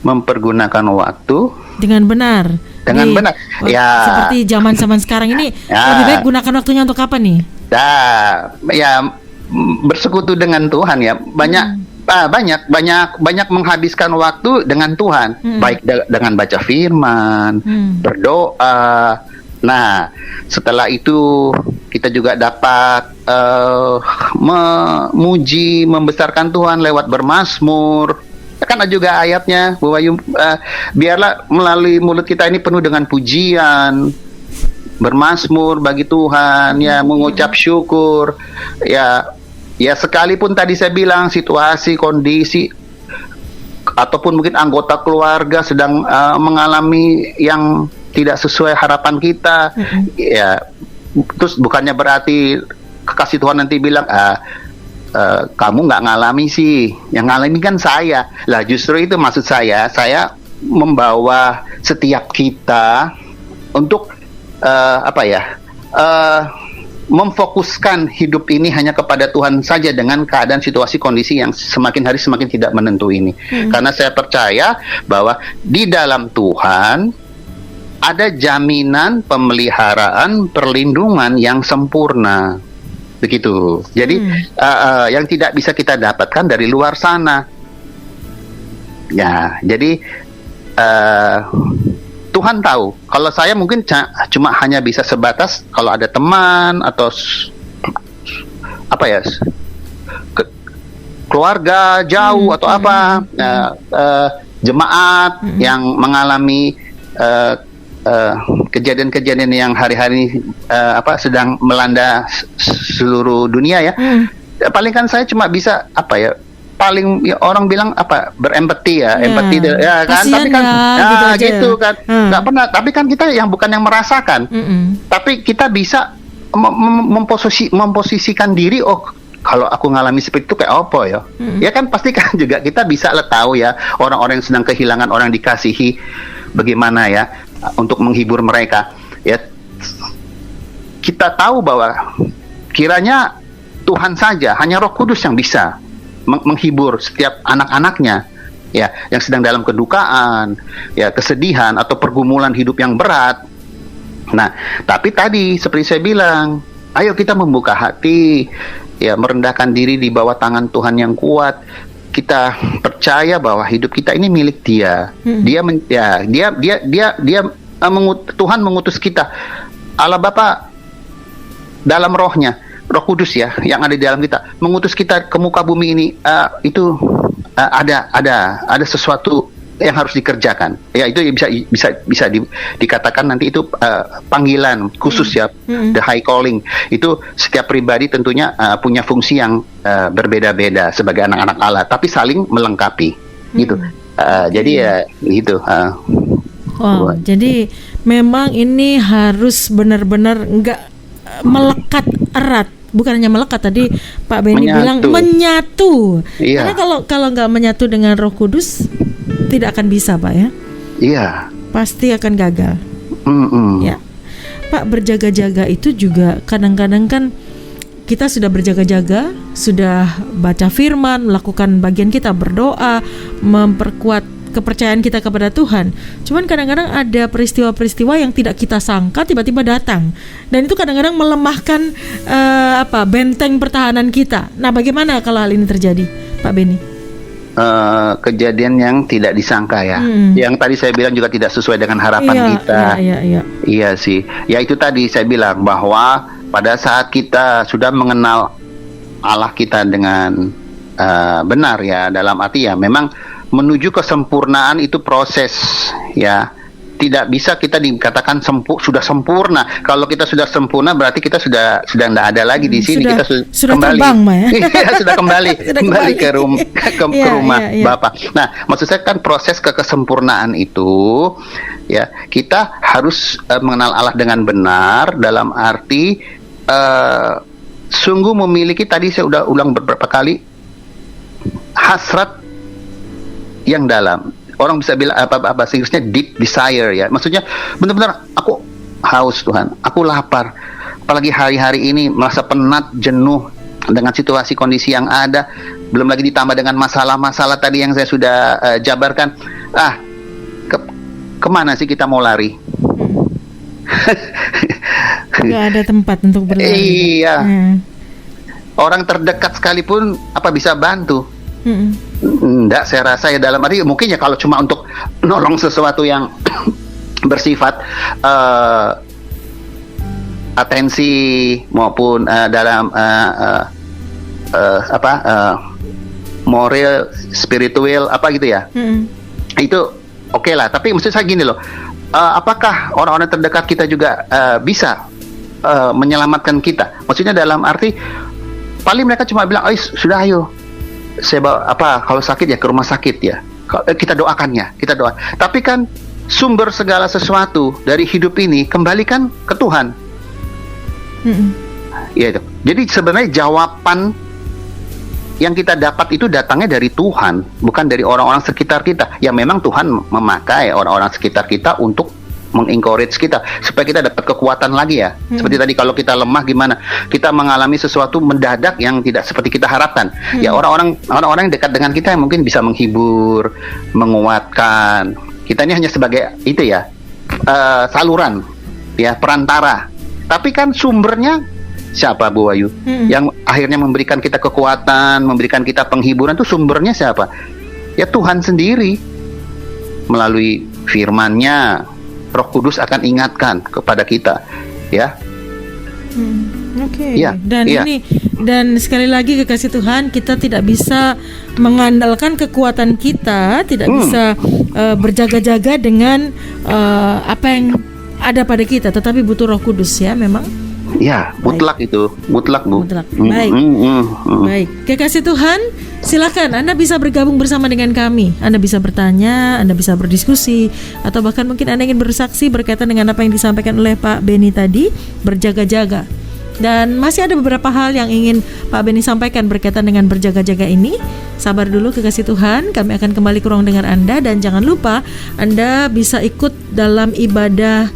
Mempergunakan waktu dengan benar. Benar. Ya. Seperti zaman sekarang ini, lebih baik gunakan waktunya untuk apa nih? Ya, bersekutu dengan Tuhan, ya. Banyak menghabiskan waktu dengan Tuhan, baik dengan baca firman, berdoa. Nah, setelah itu kita juga dapat memuji, membesarkan Tuhan lewat bermazmur. Kan ada juga ayatnya, Bu Wahyu, biarlah melalui mulut kita ini penuh dengan pujian, bermazmur bagi Tuhan, ya, mengucap syukur, ya sekalipun tadi saya bilang situasi, kondisi, ataupun mungkin anggota keluarga sedang mengalami yang tidak sesuai harapan kita, ya, terus bukannya berarti kekasih Tuhan nanti bilang, kamu nggak ngalami sih, yang ngalami kan saya. Lah, justru itu maksud saya membawa setiap kita untuk memfokuskan hidup ini hanya kepada Tuhan saja dengan keadaan situasi kondisi yang semakin hari semakin tidak menentu ini. Karena saya percaya bahwa di dalam Tuhan ada jaminan pemeliharaan, perlindungan yang sempurna. Begitu. Jadi yang tidak bisa kita dapatkan dari luar sana. Ya, jadi Tuhan tahu. Kalau saya mungkin cuma hanya bisa sebatas kalau ada teman atau keluarga jauh atau apa, jemaat yang mengalami kejadian-kejadian yang hari-hari ini sedang melanda seluruh dunia ya. Paling kan saya cuma bisa paling orang bilang berempati ya, empati ya kan, tapi kan gitu kan, nggak pernah. Tapi kan kita bukan yang merasakan, tapi kita bisa memposisikan diri. Oh, kalau aku ngalami seperti itu kayak apa ya? Ya kan pasti kan juga kita bisa tahu ya orang-orang yang sedang kehilangan orang dikasihi, bagaimana ya untuk menghibur mereka. Ya, kita tahu bahwa kiranya Tuhan saja, hanya Roh Kudus yang bisa menghibur setiap anak-anaknya ya yang sedang dalam kedukaan, ya kesedihan atau pergumulan hidup yang berat. Nah, tapi tadi seperti saya bilang, ayo kita membuka hati, ya merendahkan diri di bawah tangan Tuhan yang kuat. Kita percaya bahwa hidup kita ini milik Dia. Tuhan mengutus kita. Allah Bapa dalam rohnya, Roh Kudus ya yang ada di dalam kita mengutus kita ke muka bumi ini, itu ada sesuatu yang harus dikerjakan ya. Itu bisa dikatakan nanti itu panggilan khusus ya, the high calling. Itu setiap pribadi tentunya punya fungsi yang berbeda-beda sebagai anak-anak Allah, tapi saling melengkapi gitu. Jadi ya gitu. Wow, jadi memang ini harus benar-benar nggak melekat erat. Bukan hanya melekat, tadi Pak Benny bilang menyatu. Karena kalau nggak menyatu dengan Roh Kudus tidak akan bisa, Pak ya. Iya. Pasti akan gagal. Ya, Pak, berjaga-jaga itu juga kadang-kadang kan kita sudah berjaga-jaga, sudah baca firman, melakukan bagian kita, berdoa, memperkuat kepercayaan kita kepada Tuhan. Cuman kadang-kadang ada peristiwa-peristiwa yang tidak kita sangka tiba-tiba datang, dan itu kadang-kadang melemahkan benteng pertahanan kita. Nah, bagaimana kalau hal ini terjadi, Pak Benny? Kejadian yang tidak disangka ya, yang tadi saya bilang juga tidak sesuai dengan harapan kita. Iya sih. Ya itu tadi saya bilang bahwa pada saat kita sudah mengenal Allah kita dengan benar ya, dalam arti ya memang menuju kesempurnaan itu proses ya. Tidak bisa kita dikatakan sudah sempurna. Kalau kita sudah sempurna berarti kita sudah tidak ada lagi di sini. Kita sudah kembali terbang, sudah kembali ke rumah Bapa. Nah, maksud saya kan proses kesempurnaan itu ya, kita harus mengenal Allah dengan benar, dalam arti sungguh memiliki, tadi saya udah ulang beberapa kali, hasrat yang dalam. Orang bisa bilang bahasa Inggrisnya deep desire ya. Maksudnya benar-benar aku haus Tuhan, aku lapar. Apalagi hari-hari ini merasa penat, jenuh dengan situasi kondisi yang ada, belum lagi ditambah dengan masalah-masalah tadi yang saya sudah jabarkan. Kemana sih kita mau lari? Nggak ada tempat untuk berlari. Iya. Orang terdekat sekalipun bisa bantu? Enggak, saya rasa ya, dalam arti mungkin ya kalau cuma untuk nolong sesuatu yang bersifat atensi maupun dalam moral, spiritual gitu ya. Itu oke lah, tapi maksud saya gini loh, apakah orang-orang terdekat kita juga bisa menyelamatkan kita? Maksudnya dalam arti paling mereka cuma bilang, sudah ayo saya bawa kalau sakit ya ke rumah sakit ya, kita doakannya, kita doa. Tapi kan sumber segala sesuatu dari hidup ini kembalikan ke Tuhan. Ya itu. Jadi sebenarnya jawaban yang kita dapat itu datangnya dari Tuhan, bukan dari orang-orang sekitar kita. Ya memang Tuhan memakai orang-orang sekitar kita untuk mengencourage kita supaya kita dapat kekuatan lagi ya. Seperti tadi kalau kita lemah gimana? Kita mengalami sesuatu mendadak yang tidak seperti kita harapkan. Ya orang-orang yang dekat dengan kita yang mungkin bisa menghibur, menguatkan. Kita ini hanya sebagai itu ya, saluran ya, perantara. Tapi kan sumbernya siapa, Bu Ayu? Yang akhirnya memberikan kita kekuatan, memberikan kita penghiburan, itu sumbernya siapa? Ya Tuhan sendiri melalui firman-Nya. Roh Kudus akan ingatkan kepada kita, ya. Oke. Ya, Dan iya. dan sekali lagi kekasih Tuhan, kita tidak bisa mengandalkan kekuatan kita, tidak bisa berjaga-jaga dengan apa yang ada pada kita, tetapi butuh Roh Kudus ya, memang. Ya, mutlak itu, mutlak Bu. Mutlak. Baik. Baik, kekasih Tuhan, silakan Anda bisa bergabung bersama dengan kami. Anda bisa bertanya, Anda bisa berdiskusi, atau bahkan mungkin Anda ingin bersaksi berkaitan dengan apa yang disampaikan oleh Pak Benny tadi, berjaga-jaga. Dan masih ada beberapa hal yang ingin Pak Benny sampaikan berkaitan dengan berjaga-jaga ini. Sabar dulu kekasih Tuhan, kami akan kembali ke ruang dengar Anda. Dan jangan lupa Anda bisa ikut dalam ibadah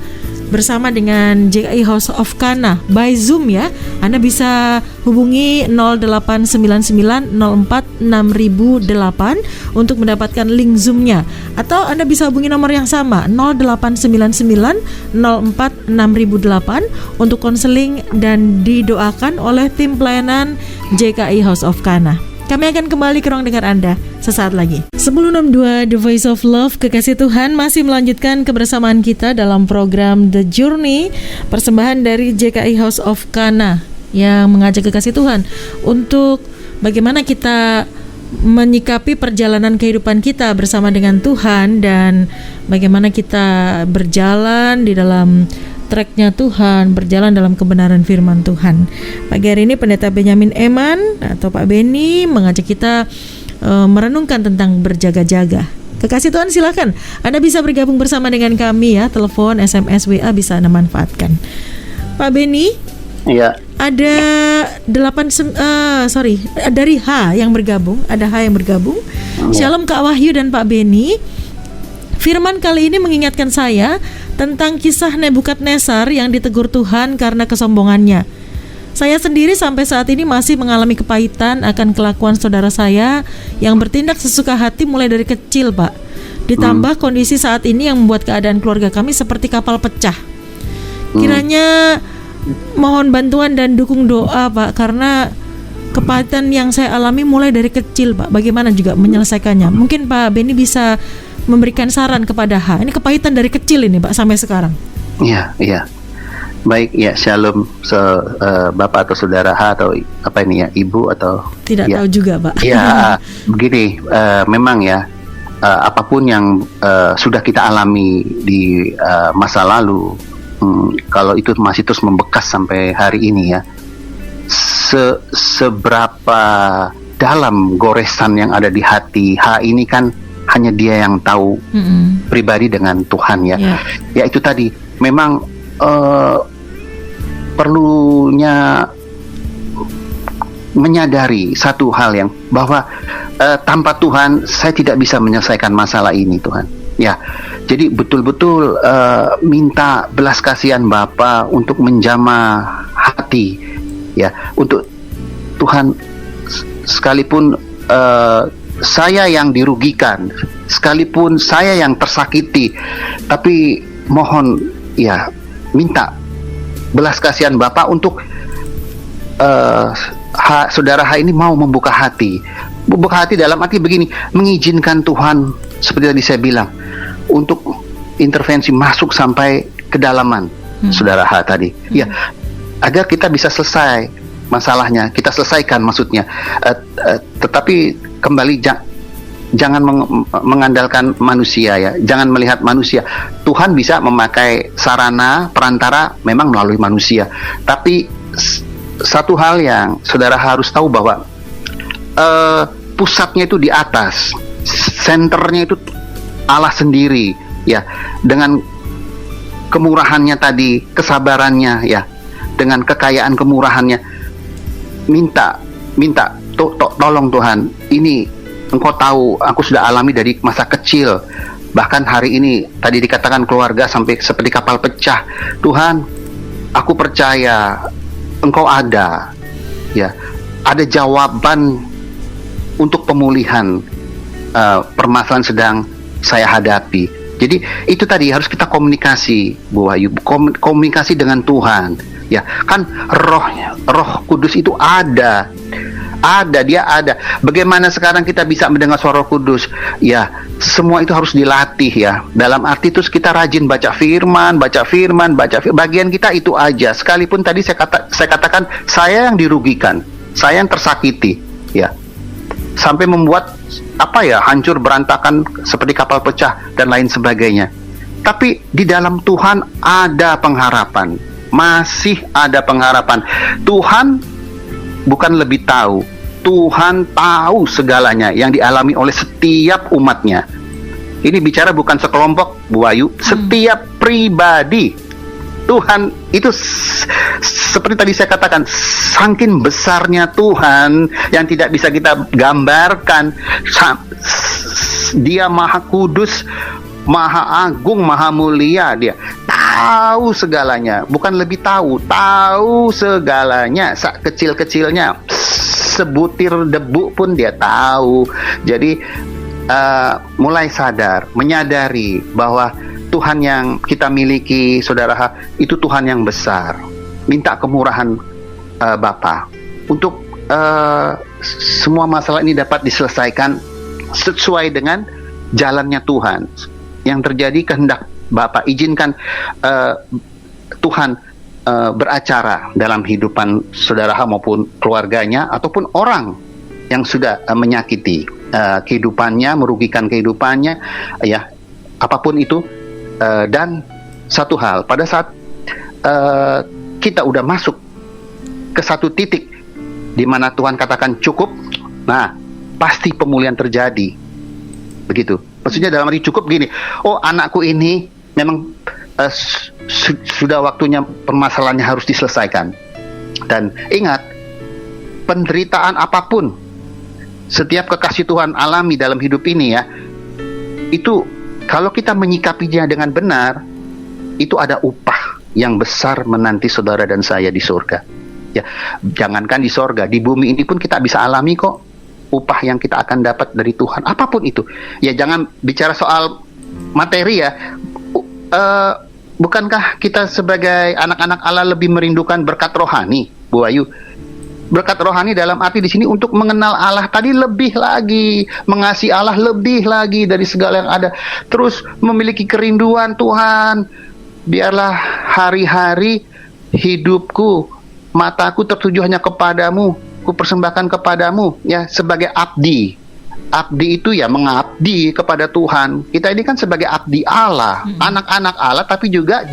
bersama dengan JKI House of Kana by Zoom ya. Anda bisa hubungi 0899046008 untuk mendapatkan link Zoom-nya, atau Anda bisa hubungi nomor yang sama 0899046008 untuk konseling dan didoakan oleh tim pelayanan JKI House of Kana. Kami akan kembali ke ruang dengar Anda sesaat lagi. 1062 The Voice of Love, kekasih Tuhan, masih melanjutkan kebersamaan kita dalam program The Journey, persembahan dari JKI House of Kana yang mengajak kekasih Tuhan untuk bagaimana kita menyikapi perjalanan kehidupan kita bersama dengan Tuhan, dan bagaimana kita berjalan di dalam tracknya Tuhan, berjalan dalam kebenaran firman Tuhan. Pagi hari ini Pendeta Benyamin Eman atau Pak Benny mengajak kita merenungkan tentang berjaga-jaga. Kekasih Tuhan, silakan Anda bisa bergabung bersama dengan kami ya. Telepon, SMS, WA bisa Anda manfaatkan. Pak Benny, Iya. ada dari H yang bergabung. Ada H yang bergabung. Shalom Kak Wahyu dan Pak Benny. Firman kali ini mengingatkan saya tentang kisah Nebukadnezar yang ditegur Tuhan karena kesombongannya. Saya sendiri sampai saat ini masih mengalami kepahitan akan kelakuan saudara saya yang bertindak sesuka hati mulai dari kecil, Pak. Ditambah kondisi saat ini yang membuat keadaan keluarga kami seperti kapal pecah. Kiranya mohon bantuan dan dukung doa, Pak, karena kepahitan yang saya alami mulai dari kecil, Pak. Bagaimana juga menyelesaikannya? Mungkin Pak Benny bisa memberikan saran kepada H. Ini kepahitan dari kecil ini, Pak, sampai sekarang. Iya, iya. Baik, ya, shalom Bapak atau Saudara H, atau apa ini ya, Ibu atau tidak tahu juga, Pak. Ya, begini, memang ya, apapun yang sudah kita alami di masa lalu, kalau itu masih terus membekas sampai hari ini ya, seberapa dalam goresan yang ada di hati H ini kan hanya dia yang tahu pribadi dengan Tuhan ya. Ya itu tadi, memang perlunya menyadari satu hal yang bahwa tanpa Tuhan saya tidak bisa menyelesaikan masalah ini, Tuhan. Ya, jadi betul-betul minta belas kasihan Bapa untuk menjamah hati, ya, untuk Tuhan. Sekalipun saya yang dirugikan, sekalipun saya yang tersakiti, tapi mohon ya, minta belas kasihan Bapa untuk saudara H ini mau membuka hati dalam arti begini, mengizinkan Tuhan seperti tadi saya bilang untuk intervensi masuk sampai kedalaman saudara H tadi, ya, agar kita bisa selesai masalahnya, kita selesaikan maksudnya, tetapi kembali jangan mengandalkan manusia ya, jangan melihat manusia. Tuhan bisa memakai sarana perantara memang melalui manusia, tapi satu hal yang saudara harus tahu bahwa pusatnya itu di atas, senternya itu Allah sendiri ya, dengan kemurahannya tadi, kesabarannya ya, dengan kekayaan kemurahannya. Minta tolong Tuhan, ini Engkau tahu aku sudah alami dari masa kecil, bahkan hari ini tadi dikatakan keluarga sampai seperti kapal pecah. Tuhan, aku percaya Engkau ada, ya, ada jawaban untuk pemulihan permasalahan sedang saya hadapi. Jadi itu tadi harus kita komunikasi, Bu Wahyu, komunikasi dengan Tuhan. Ya, kan Roh Kudus itu ada Ada, dia ada. Bagaimana sekarang kita bisa mendengar suara Roh Kudus? Ya, semua itu harus dilatih ya. Dalam arti terus kita rajin baca firman. Bagian kita itu aja. Sekalipun tadi saya katakan saya yang dirugikan, saya yang tersakiti, ya. Sampai membuat hancur berantakan seperti kapal pecah dan lain sebagainya. Tapi di dalam Tuhan ada pengharapan. Masih ada pengharapan. Tuhan bukan lebih tahu, Tuhan tahu segalanya yang dialami oleh setiap umatnya. Ini bicara bukan sekelompok, Bu Ayu, setiap pribadi. Tuhan itu seperti tadi saya katakan, saking besarnya Tuhan yang tidak bisa kita gambarkan. Dia Maha Kudus, Maha Agung, Maha Mulia. Dia tahu segalanya, bukan lebih tahu segalanya, kecil-kecilnya, sebutir debu pun dia tahu. Jadi mulai menyadari bahwa Tuhan yang kita miliki, saudara, itu Tuhan yang besar. Minta kemurahan Bapa untuk semua masalah ini dapat diselesaikan sesuai dengan jalannya Tuhan. Yang terjadi kehendak Bapa, izinkan Tuhan beracara dalam hidupan saudara maupun keluarganya ataupun orang yang sudah menyakiti kehidupannya, merugikan kehidupannya, ya, apapun itu. Dan satu hal, pada saat kita udah masuk ke satu titik di mana Tuhan katakan cukup, nah pasti pemulihan terjadi. Begitu. Maksudnya dalam arti cukup gini, oh anakku ini memang sudah waktunya permasalahannya harus diselesaikan. Dan ingat, penderitaan apapun setiap kekasih Tuhan alami dalam hidup ini ya, itu kalau kita menyikapinya dengan benar, itu ada upah yang besar menanti saudara dan saya di surga. Ya, jangankan di surga, di bumi ini pun kita bisa alami kok upah yang kita akan dapat dari Tuhan, apapun itu. Ya, jangan bicara soal materi ya. Bukankah kita sebagai anak-anak Allah lebih merindukan berkat rohani, Bu Ayu? Berkat rohani dalam arti di sini untuk mengenal Allah tadi lebih lagi, mengasihi Allah lebih lagi dari segala yang ada. Terus memiliki kerinduan Tuhan. Biarlah hari-hari hidupku, mataku tertuju hanya kepadamu, ku persembahkan kepadamu, ya, sebagai abdi. Abdi itu ya mengabdi kepada Tuhan. Kita ini kan sebagai abdi Allah, anak-anak Allah, tapi juga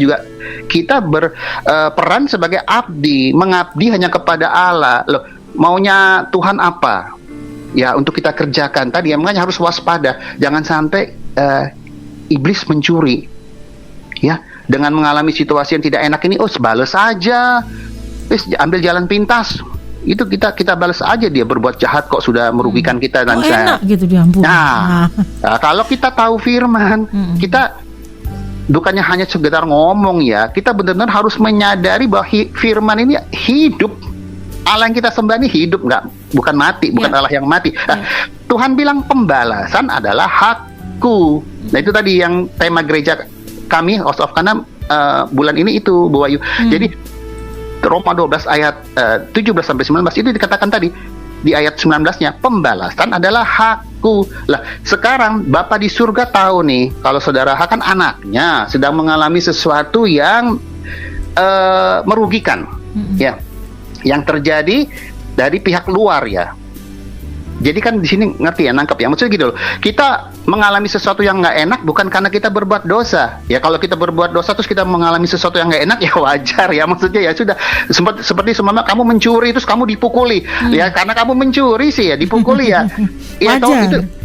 kita berperan sebagai abdi, mengabdi hanya kepada Allah. Loh, maunya Tuhan apa? Ya, untuk kita kerjakan tadi, ya, makanya harus waspada. Jangan sampai iblis mencuri. Ya, dengan mengalami situasi yang tidak enak ini, balas saja. Ambil jalan pintas. Itu kita balas aja, dia berbuat jahat kok, sudah merugikan kita dan saya. Enak gitu diampuni. Nah, kalau kita tahu firman, kita bukannya hanya sekedar ngomong ya, kita benar-benar harus menyadari bahwa firman ini hidup. Allah yang kita sembah ini hidup, bukan mati, bukan Allah yang mati. Tuhan bilang pembalasan adalah hakku. Nah, itu tadi yang tema gereja kami House of Canaan bulan ini itu, Bu Ayu. Jadi Roma 12 ayat 17-19 itu dikatakan tadi di ayat 19-nya, pembalasan adalah hakku. Lah, sekarang Bapa di surga tahu nih kalau saudara kan anaknya sedang mengalami sesuatu yang merugikan, ya, yang terjadi dari pihak luar ya. Jadi kan di sini ngerti ya, nangkep ya. Maksudnya gitu loh. Kita mengalami sesuatu yang nggak enak bukan karena kita berbuat dosa. Ya, kalau kita berbuat dosa terus kita mengalami sesuatu yang nggak enak, ya wajar ya. Maksudnya ya sudah. Seperti seumpama kamu mencuri terus kamu dipukuli. Ya, karena kamu mencuri sih ya dipukuli ya.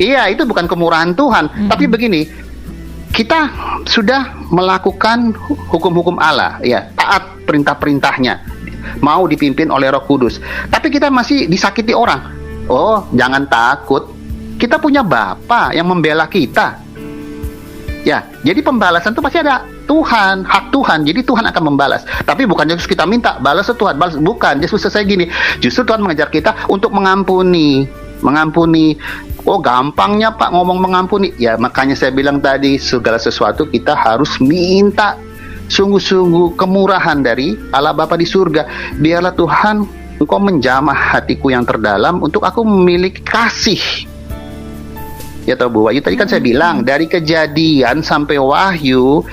Ya, itu bukan kemurahan Tuhan. Tapi begini, kita sudah melakukan hukum-hukum Allah, ya, taat perintah-perintahnya, mau dipimpin oleh Roh Kudus. Tapi kita masih disakiti orang. Oh, jangan takut. Kita punya Bapa yang membela kita. Ya, jadi pembalasan itu pasti ada Tuhan, hak Tuhan. Jadi Tuhan akan membalas. Tapi bukan justru kita minta balas Tuhan, balas, bukan. Justru selesai gini. Justru Tuhan mengajar kita untuk mengampuni. Oh, gampangnya Pak ngomong mengampuni. Ya, makanya saya bilang tadi, segala sesuatu kita harus minta sungguh-sungguh kemurahan dari Allah Bapa di surga. Biarlah Tuhan Engkau menjamah hatiku yang terdalam untuk aku memiliki kasih. Ya toh Bu Wahyu, tadi kan saya bilang dari Kejadian sampai Wahyu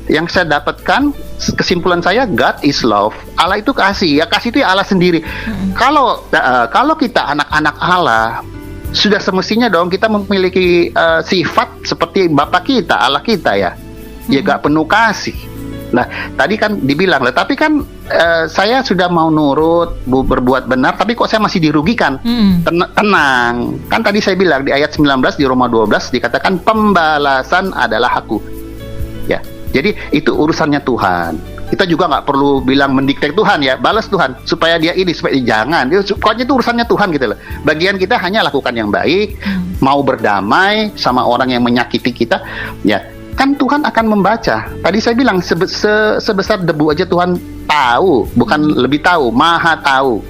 yang saya dapatkan, kesimpulan saya, God is love. Allah itu kasih. Ya kasih itu ya Allah sendiri. Kalau kita anak-anak Allah, sudah semestinya dong kita memiliki sifat seperti Bapa kita, Allah kita ya. Ya gak penuh kasih. Nah, tadi kan dibilang lah, tapi kan saya sudah mau nurut, berbuat benar, tapi kok saya masih dirugikan. Tenang. Kan tadi saya bilang di ayat 19 di Roma 12 dikatakan pembalasan adalah aku. Ya. Jadi itu urusannya Tuhan. Kita juga nggak perlu bilang mendikte Tuhan ya, balas Tuhan supaya dia ini, supaya jangan. Pokoknya itu urusannya Tuhan gitu loh. Bagian kita hanya lakukan yang baik, mau berdamai sama orang yang menyakiti kita, ya kan Tuhan akan membaca. Tadi saya bilang sebesar debu aja Tuhan tahu, bukan lebih tahu, maha tahu.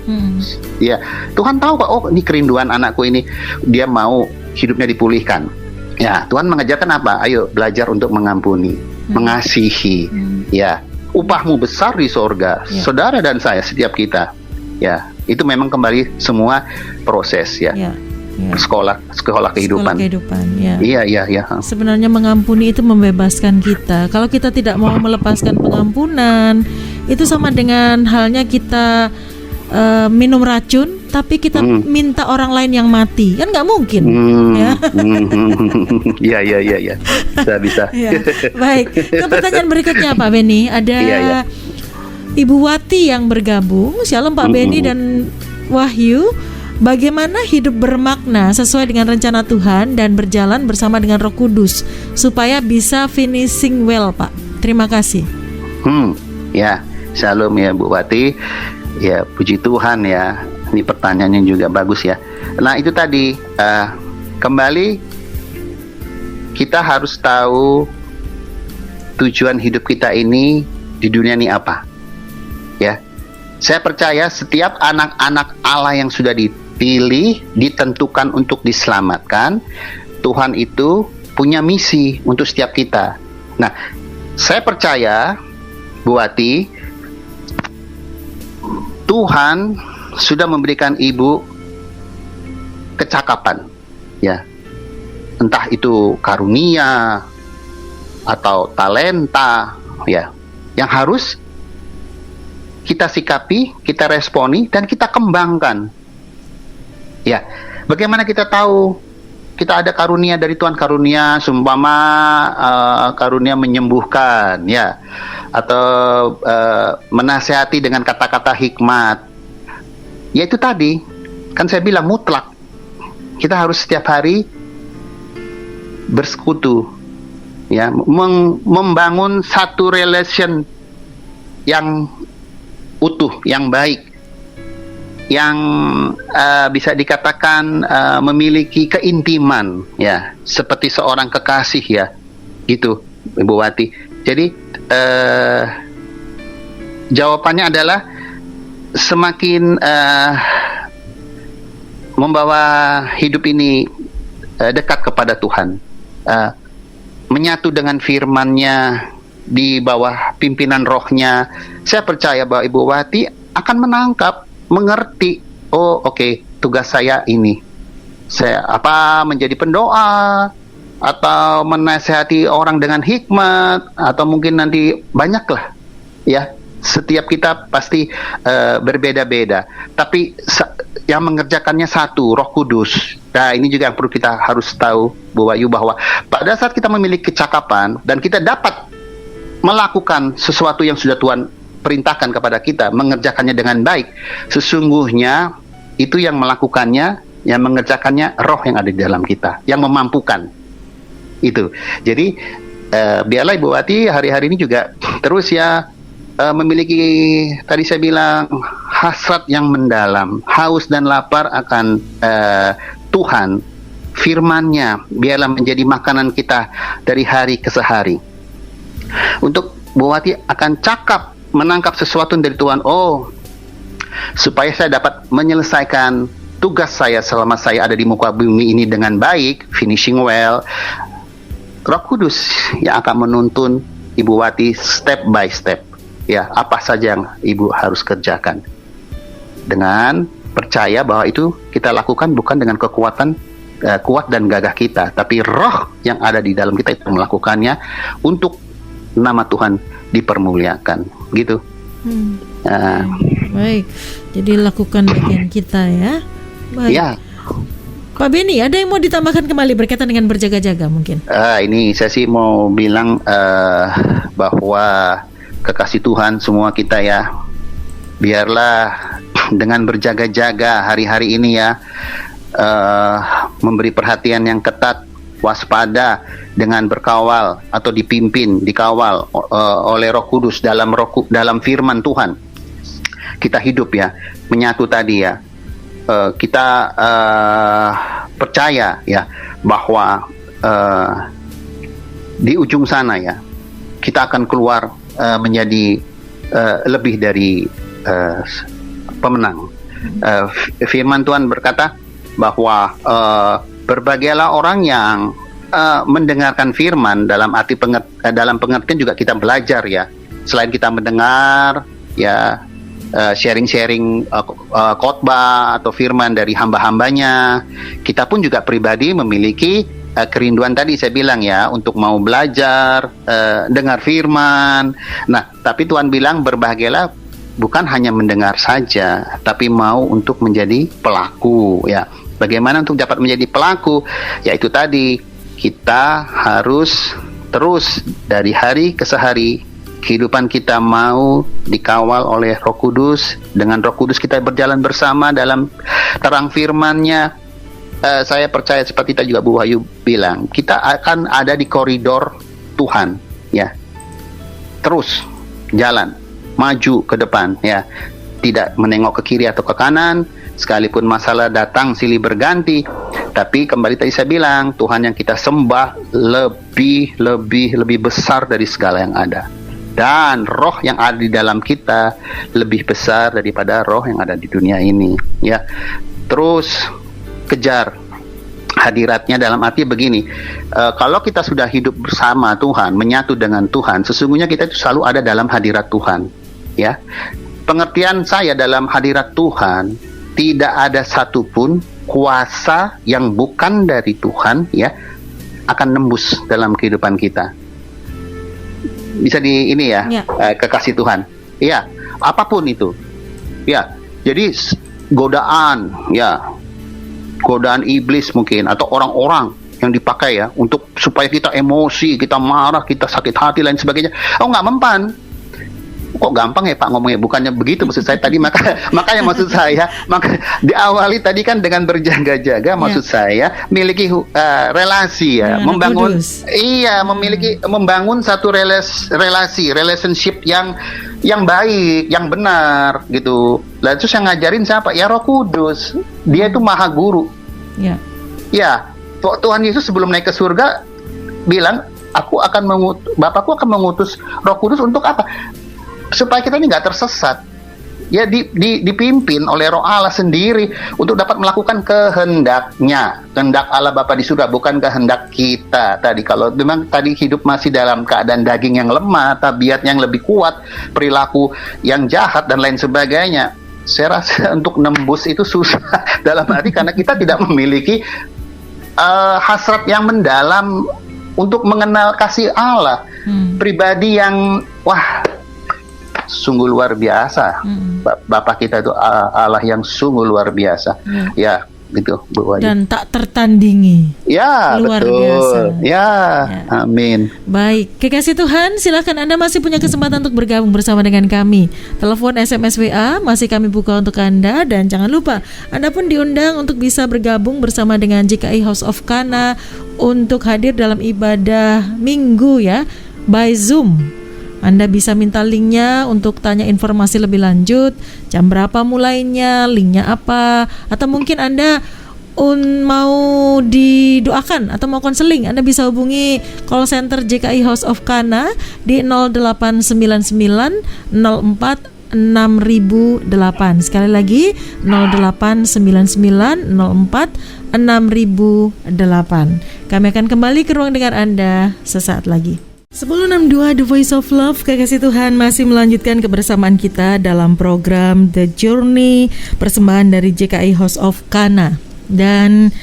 Ya Tuhan tahu kok. Oh ini kerinduan anakku ini, dia mau hidupnya dipulihkan. Ya Tuhan mengajarkan apa? Ayo belajar untuk mengampuni, mengasihi. Ya. Upahmu besar di sorga, saudara dan saya, setiap kita. Ya, itu memang kembali semua proses ya. Sekolah kehidupan. Iya. Sebenarnya mengampuni itu membebaskan kita. Kalau kita tidak mau melepaskan pengampunan, itu sama dengan halnya kita minum racun, tapi kita minta orang lain yang mati, kan nggak mungkin. Iya. Bisa. Ya. Baik. Pertanyaan berikutnya Pak Beni, ada Ibu Wati yang bergabung. Shalom Pak Beni dan Wahyu. Bagaimana hidup bermakna sesuai dengan rencana Tuhan dan berjalan bersama dengan Roh Kudus supaya bisa finishing well, Pak? Terima kasih. Ya, shalom ya Bu Wati. Ya, puji Tuhan ya. Ini pertanyaannya juga bagus ya. Nah, itu tadi kembali kita harus tahu tujuan hidup kita ini di dunia ini apa. Ya. Saya percaya setiap anak-anak Allah yang sudah dipilih, ditentukan untuk diselamatkan, Tuhan itu punya misi untuk setiap kita. Nah, saya percaya Bu Wati, Tuhan sudah memberikan ibu kecakapan, ya, entah itu karunia atau talenta, ya, yang harus kita sikapi, kita responi, dan kita kembangkan. Ya, bagaimana kita tahu kita ada karunia dari Tuhan, karunia seumpama karunia menyembuhkan, ya, atau menasehati dengan kata-kata hikmat. Ya itu tadi, kan saya bilang mutlak. Kita harus setiap hari bersekutu, ya, membangun satu relation yang utuh, yang baik, yang bisa dikatakan memiliki keintiman, ya, seperti seorang kekasih, ya, gitu, Ibu Wati. Jadi jawabannya adalah semakin membawa hidup ini dekat kepada Tuhan, menyatu dengan firman-Nya, di bawah pimpinan Roh-Nya. Saya percaya bahwa Ibu Wati akan menangkap, mengerti, oh oke, tugas saya ini. Saya menjadi pendoa, atau menasehati orang dengan hikmat, atau mungkin nanti banyaklah, ya. Setiap kita pasti berbeda-beda, tapi yang mengerjakannya satu, Roh Kudus. Nah, ini juga yang perlu kita harus tahu, Bu Wahyu, bahwa pada saat kita memiliki kecakapan dan kita dapat melakukan sesuatu yang sudah Tuhan perintahkan kepada kita, mengerjakannya dengan baik, sesungguhnya itu yang melakukannya, yang mengerjakannya Roh yang ada di dalam kita, yang memampukan itu. Jadi biarlah Ibu Wati hari-hari ini juga terus ya memiliki, tadi saya bilang, hasrat yang mendalam, haus dan lapar akan Tuhan, firman-Nya, biarlah menjadi makanan kita dari hari ke hari. Untuk Bu Wati akan cakap menangkap sesuatu dari Tuhan, supaya saya dapat menyelesaikan tugas saya selama saya ada di muka bumi ini dengan baik, finishing well. Roh Kudus yang akan menuntun Ibu Wati step by step. Ya, apa saja yang Ibu harus kerjakan. dengan percaya bahwa itu kita lakukan bukan dengan kekuatan kuat dan gagah kita, tapi roh yang ada di dalam kita itu melakukannya untuk nama Tuhan dipermuliakan, gitu. Baik, jadi lakukan bagian kita ya. Baik. Ya. Pak Beni, ada yang mau ditambahkan kembali berkaitan dengan berjaga-jaga mungkin? Ini saya sih mau bilang bahwa kekasih Tuhan semua kita ya, biarlah dengan berjaga-jaga hari-hari ini ya, memberi perhatian yang ketat, waspada dengan berkawal atau dikawal oleh Roh Kudus dalam firman Tuhan. Kita hidup ya, menyatu tadi ya. Kita percaya ya bahwa di ujung sana ya kita akan keluar menjadi lebih dari pemenang. Firman Tuhan berkata bahwa berbahagialah orang yang mendengarkan firman, dalam pengertian juga kita belajar ya. Selain kita mendengar ya, sharing-sharing khotbah atau firman dari hamba-hambanya, kita pun juga pribadi memiliki kerinduan tadi saya bilang ya, untuk mau belajar, dengar firman. Nah, tapi Tuhan bilang berbahagialah bukan hanya mendengar saja, tapi mau untuk menjadi pelaku ya. Bagaimana untuk dapat menjadi pelaku? Yaitu tadi, kita harus terus dari hari ke hari kehidupan kita mau dikawal oleh Roh Kudus. Dengan Roh Kudus kita berjalan bersama dalam terang firman-Nya. Saya percaya seperti tadi juga Bu Wahyu bilang, kita akan ada di koridor Tuhan ya. Terus jalan, maju ke depan ya. Tidak menengok ke kiri atau ke kanan, sekalipun masalah datang silih berganti. Tapi kembali tadi saya bilang, Tuhan yang kita sembah lebih besar dari segala yang ada. Dan roh yang ada di dalam kita lebih besar daripada roh yang ada di dunia ini ya. Terus kejar hadiratnya, dalam arti begini, kalau kita sudah hidup bersama Tuhan, menyatu dengan Tuhan, sesungguhnya kita itu selalu ada dalam hadirat Tuhan ya. Pengertian saya dalam hadirat Tuhan, tidak ada satupun kuasa yang bukan dari Tuhan ya akan nembus dalam kehidupan kita. Bisa di ini ya, kekasih Tuhan. Iya, apapun itu. Ya, jadi godaan iblis mungkin, atau orang-orang yang dipakai ya untuk supaya kita emosi, kita marah, kita sakit hati lain sebagainya. Oh, nggak mempan. Kok gampang ya Pak ngomongnya? Bukannya begitu maksud saya tadi. Makanya maksud saya, diawali tadi kan dengan berjaga-jaga. Maksud saya miliki relasi ya, membangun membangun satu relationship yang baik, yang benar gitu. Lalu terus yang ngajarin siapa? Ya Roh Kudus. Dia itu Maha Guru. Ya, Tuhan Yesus sebelum naik ke surga bilang, Bapakku akan mengutus Roh Kudus untuk apa? Supaya kita ini nggak tersesat ya, dipimpin oleh Roh Allah sendiri untuk dapat melakukan kehendak Allah Bapa di surga, bukan kehendak kita. Tadi kalau memang tadi hidup masih dalam keadaan daging yang lemah, tabiat yang lebih kuat, perilaku yang jahat dan lain sebagainya, saya rasa untuk nembus itu susah dalam arti karena kita tidak memiliki hasrat yang mendalam untuk mengenal kasih Allah pribadi yang sungguh luar biasa. Bapak kita itu Allah yang sungguh luar biasa. Ya, gitu Bu Wahyu. Dan tak tertandingi. Ya, luar betul. Biasa. Ya, amin. Baik, kekasih Tuhan, silakan Anda masih punya kesempatan untuk bergabung bersama dengan kami. Telepon, SMS, WA masih kami buka untuk Anda, dan jangan lupa Anda pun diundang untuk bisa bergabung bersama dengan GKI House of Kana untuk hadir dalam ibadah Minggu ya, by Zoom. Anda bisa minta linknya untuk tanya informasi lebih lanjut, jam berapa mulainya, linknya apa, atau mungkin Anda mau didoakan atau mau konseling, Anda bisa hubungi call center GKI House of Kana di 0899 04 6008. Sekali lagi 0899 04 6008. Kami akan kembali ke ruang dengar Anda sesaat lagi. 1062 The Voice of Love, kekasih Tuhan, masih melanjutkan kebersamaan kita dalam program The Journey, persembahan dari JKI House of Kana. Dan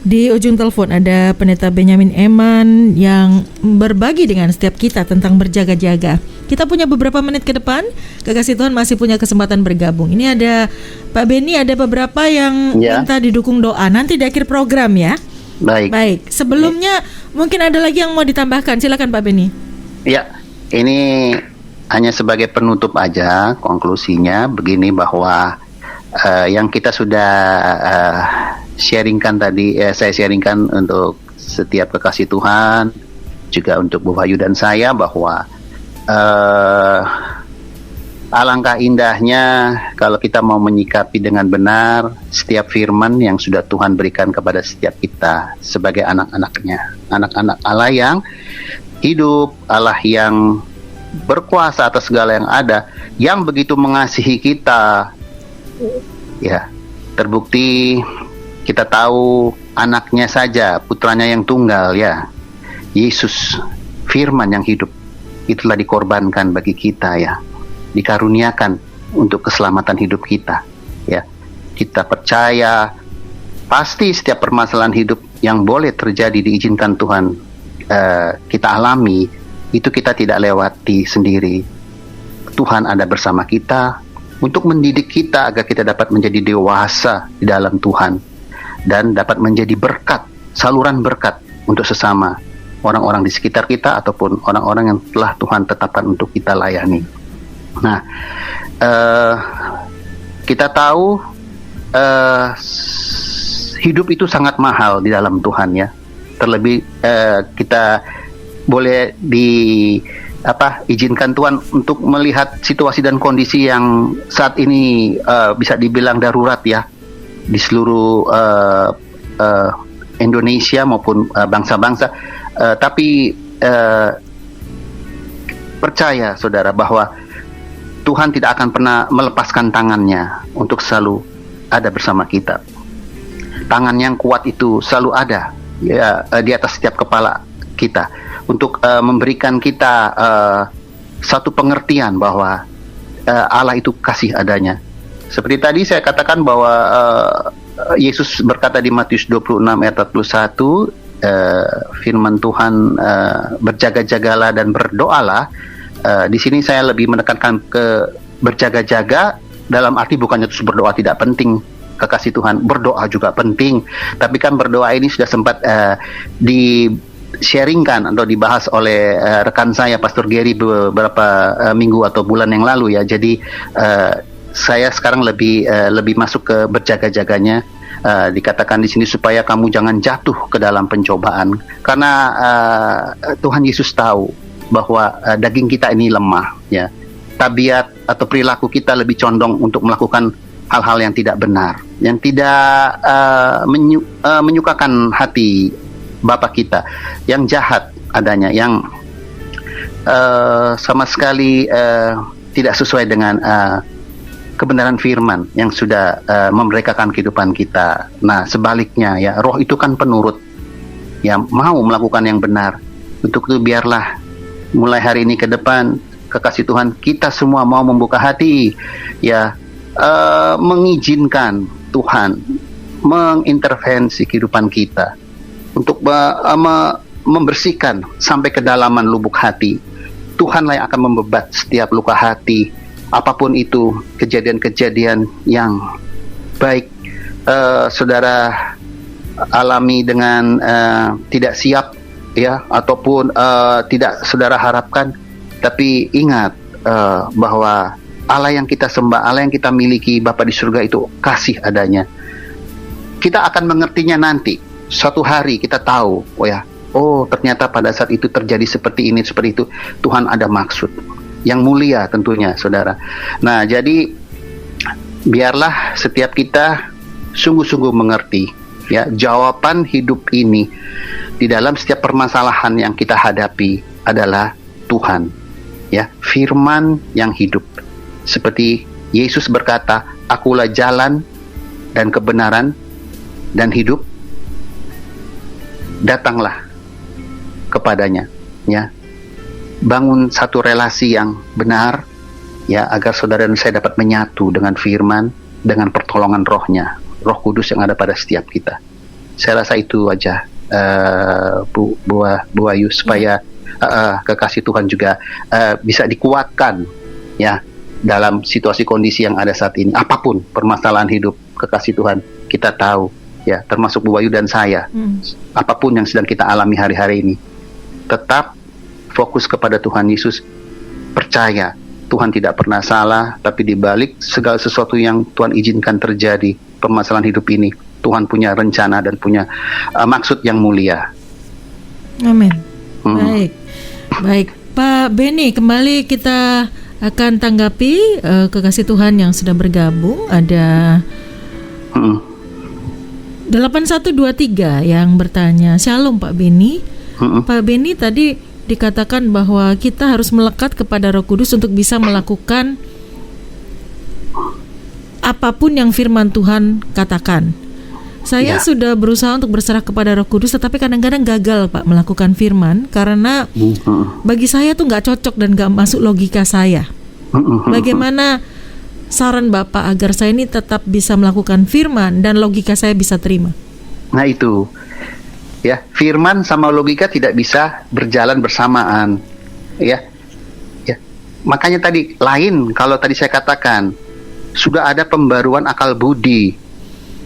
di ujung telepon ada Pendeta Benyamin Eman yang berbagi dengan setiap kita tentang berjaga-jaga. Kita punya beberapa menit ke depan, kekasih Tuhan masih punya kesempatan bergabung. Ini ada Pak Beni, ada beberapa yang minta didukung doa nanti di akhir program ya. Baik. Sebelumnya mungkin ada lagi yang mau ditambahkan. Silakan Pak Beni. Ya, ini hanya sebagai penutup aja. Konklusinya begini bahwa yang kita sudah sharingkan tadi, saya sharingkan untuk setiap kekasih Tuhan, juga untuk Bu Wahyu dan saya, bahwa alangkah indahnya kalau kita mau menyikapi dengan benar setiap firman yang sudah Tuhan berikan kepada setiap kita sebagai anak-anaknya, anak-anak Allah yang hidup, Allah yang berkuasa atas segala yang ada, yang begitu mengasihi kita. Ya, terbukti kita tahu anaknya saja, putranya yang tunggal, ya, Yesus, firman yang hidup, itulah dikorbankan bagi kita, ya, dikaruniakan untuk keselamatan hidup kita, ya. Kita percaya pasti setiap permasalahan hidup yang boleh terjadi diizinkan Tuhan kita alami, itu kita tidak lewati sendiri. Tuhan ada bersama kita untuk mendidik kita agar kita dapat menjadi dewasa di dalam Tuhan dan dapat menjadi berkat, saluran berkat untuk sesama orang-orang di sekitar kita ataupun orang-orang yang telah Tuhan tetapkan untuk kita layani. Nah, kita tahu hidup itu sangat mahal di dalam Tuhan, ya. Terlebih kita boleh izinkan Tuhan untuk melihat situasi dan kondisi yang saat ini bisa dibilang darurat, ya, di seluruh Indonesia maupun bangsa-bangsa. Tapi percaya saudara bahwa Tuhan tidak akan pernah melepaskan tangannya untuk selalu ada bersama kita. Tangan yang kuat itu selalu ada, ya, di atas setiap kepala kita untuk memberikan kita satu pengertian bahwa Allah itu kasih adanya. Seperti tadi saya katakan bahwa Yesus berkata di Matius 26 ayat 41, firman Tuhan, berjaga-jagalah dan berdoalah. Di sini saya lebih menekankan ke berjaga-jaga dalam arti bukannya terus berdoa tidak penting, kekasih Tuhan, berdoa juga penting. Tapi kan berdoa ini sudah sempat di-sharingkan atau dibahas oleh rekan saya Pastor Gary beberapa minggu atau bulan yang lalu, ya. Jadi saya sekarang lebih masuk ke berjaga-jaganya. Dikatakan di sini supaya kamu jangan jatuh ke dalam pencobaan, karena Tuhan Yesus tahu bahwa daging kita ini lemah, ya. Tabiat atau perilaku kita lebih condong untuk melakukan hal-hal yang tidak benar, yang tidak menyukakan hati Bapa kita, yang jahat adanya, yang sama sekali tidak sesuai dengan kebenaran firman yang sudah memerdekakan kehidupan kita. Nah, sebaliknya, ya, roh itu kan penurut, ya, mau melakukan yang benar. Untuk itu biarlah mulai hari ini ke depan, kekasih Tuhan, kita semua mau membuka hati, ya, mengizinkan Tuhan mengintervensi kehidupan kita untuk membersihkan sampai kedalaman lubuk hati. Tuhanlah yang akan membebat setiap luka hati, apapun itu kejadian-kejadian yang baik saudara alami dengan tidak siap, ya, ataupun tidak saudara harapkan. Tapi ingat bahwa Allah yang kita sembah, Allah yang kita miliki, Bapa di surga itu kasih adanya. Kita akan mengertinya nanti. Suatu hari kita tahu, ternyata pada saat itu terjadi seperti ini, seperti itu. Tuhan ada maksud yang mulia tentunya, saudara. Nah, jadi biarlah setiap kita sungguh-sungguh mengerti, ya, jawaban hidup ini di dalam setiap permasalahan yang kita hadapi adalah Tuhan, ya, firman yang hidup. Seperti Yesus berkata, akulah jalan dan kebenaran dan hidup, datanglah kepadanya, ya. bangun satu relasi yang benar, ya, agar saudara dan saya dapat menyatu dengan firman, dengan pertolongan Roh-Nya, Roh Kudus yang ada pada setiap kita. Saya rasa itu aja, Bu Ayu, supaya kekasih Tuhan juga bisa dikuatkan, ya, dalam situasi kondisi yang ada saat ini. Apapun permasalahan hidup kekasih Tuhan, kita tahu, ya, termasuk Bu Ayu dan saya, apapun yang sedang kita alami hari-hari ini, tetap fokus kepada Tuhan Yesus, percaya Tuhan tidak pernah salah, tapi di balik segala sesuatu yang Tuhan izinkan terjadi, permasalahan hidup ini, Tuhan punya rencana dan punya maksud yang mulia. Amin. Baik, Pak Benny, kembali kita akan tanggapi kekasih Tuhan yang sudah bergabung. Ada 8123 yang bertanya, Shalom Pak Benny. Pak Benny, tadi dikatakan bahwa kita harus melekat kepada Roh Kudus untuk bisa melakukan apapun yang firman Tuhan katakan. Saya sudah berusaha untuk berserah kepada Roh Kudus, tetapi kadang-kadang gagal, Pak, melakukan firman karena bagi saya tuh nggak cocok dan nggak masuk logika saya. Bagaimana saran Bapak agar saya ini tetap bisa melakukan firman dan logika saya bisa terima? Nah itu, ya, firman sama logika tidak bisa berjalan bersamaan, ya. Makanya tadi lain, kalau tadi saya katakan sudah ada pembaruan akal budi,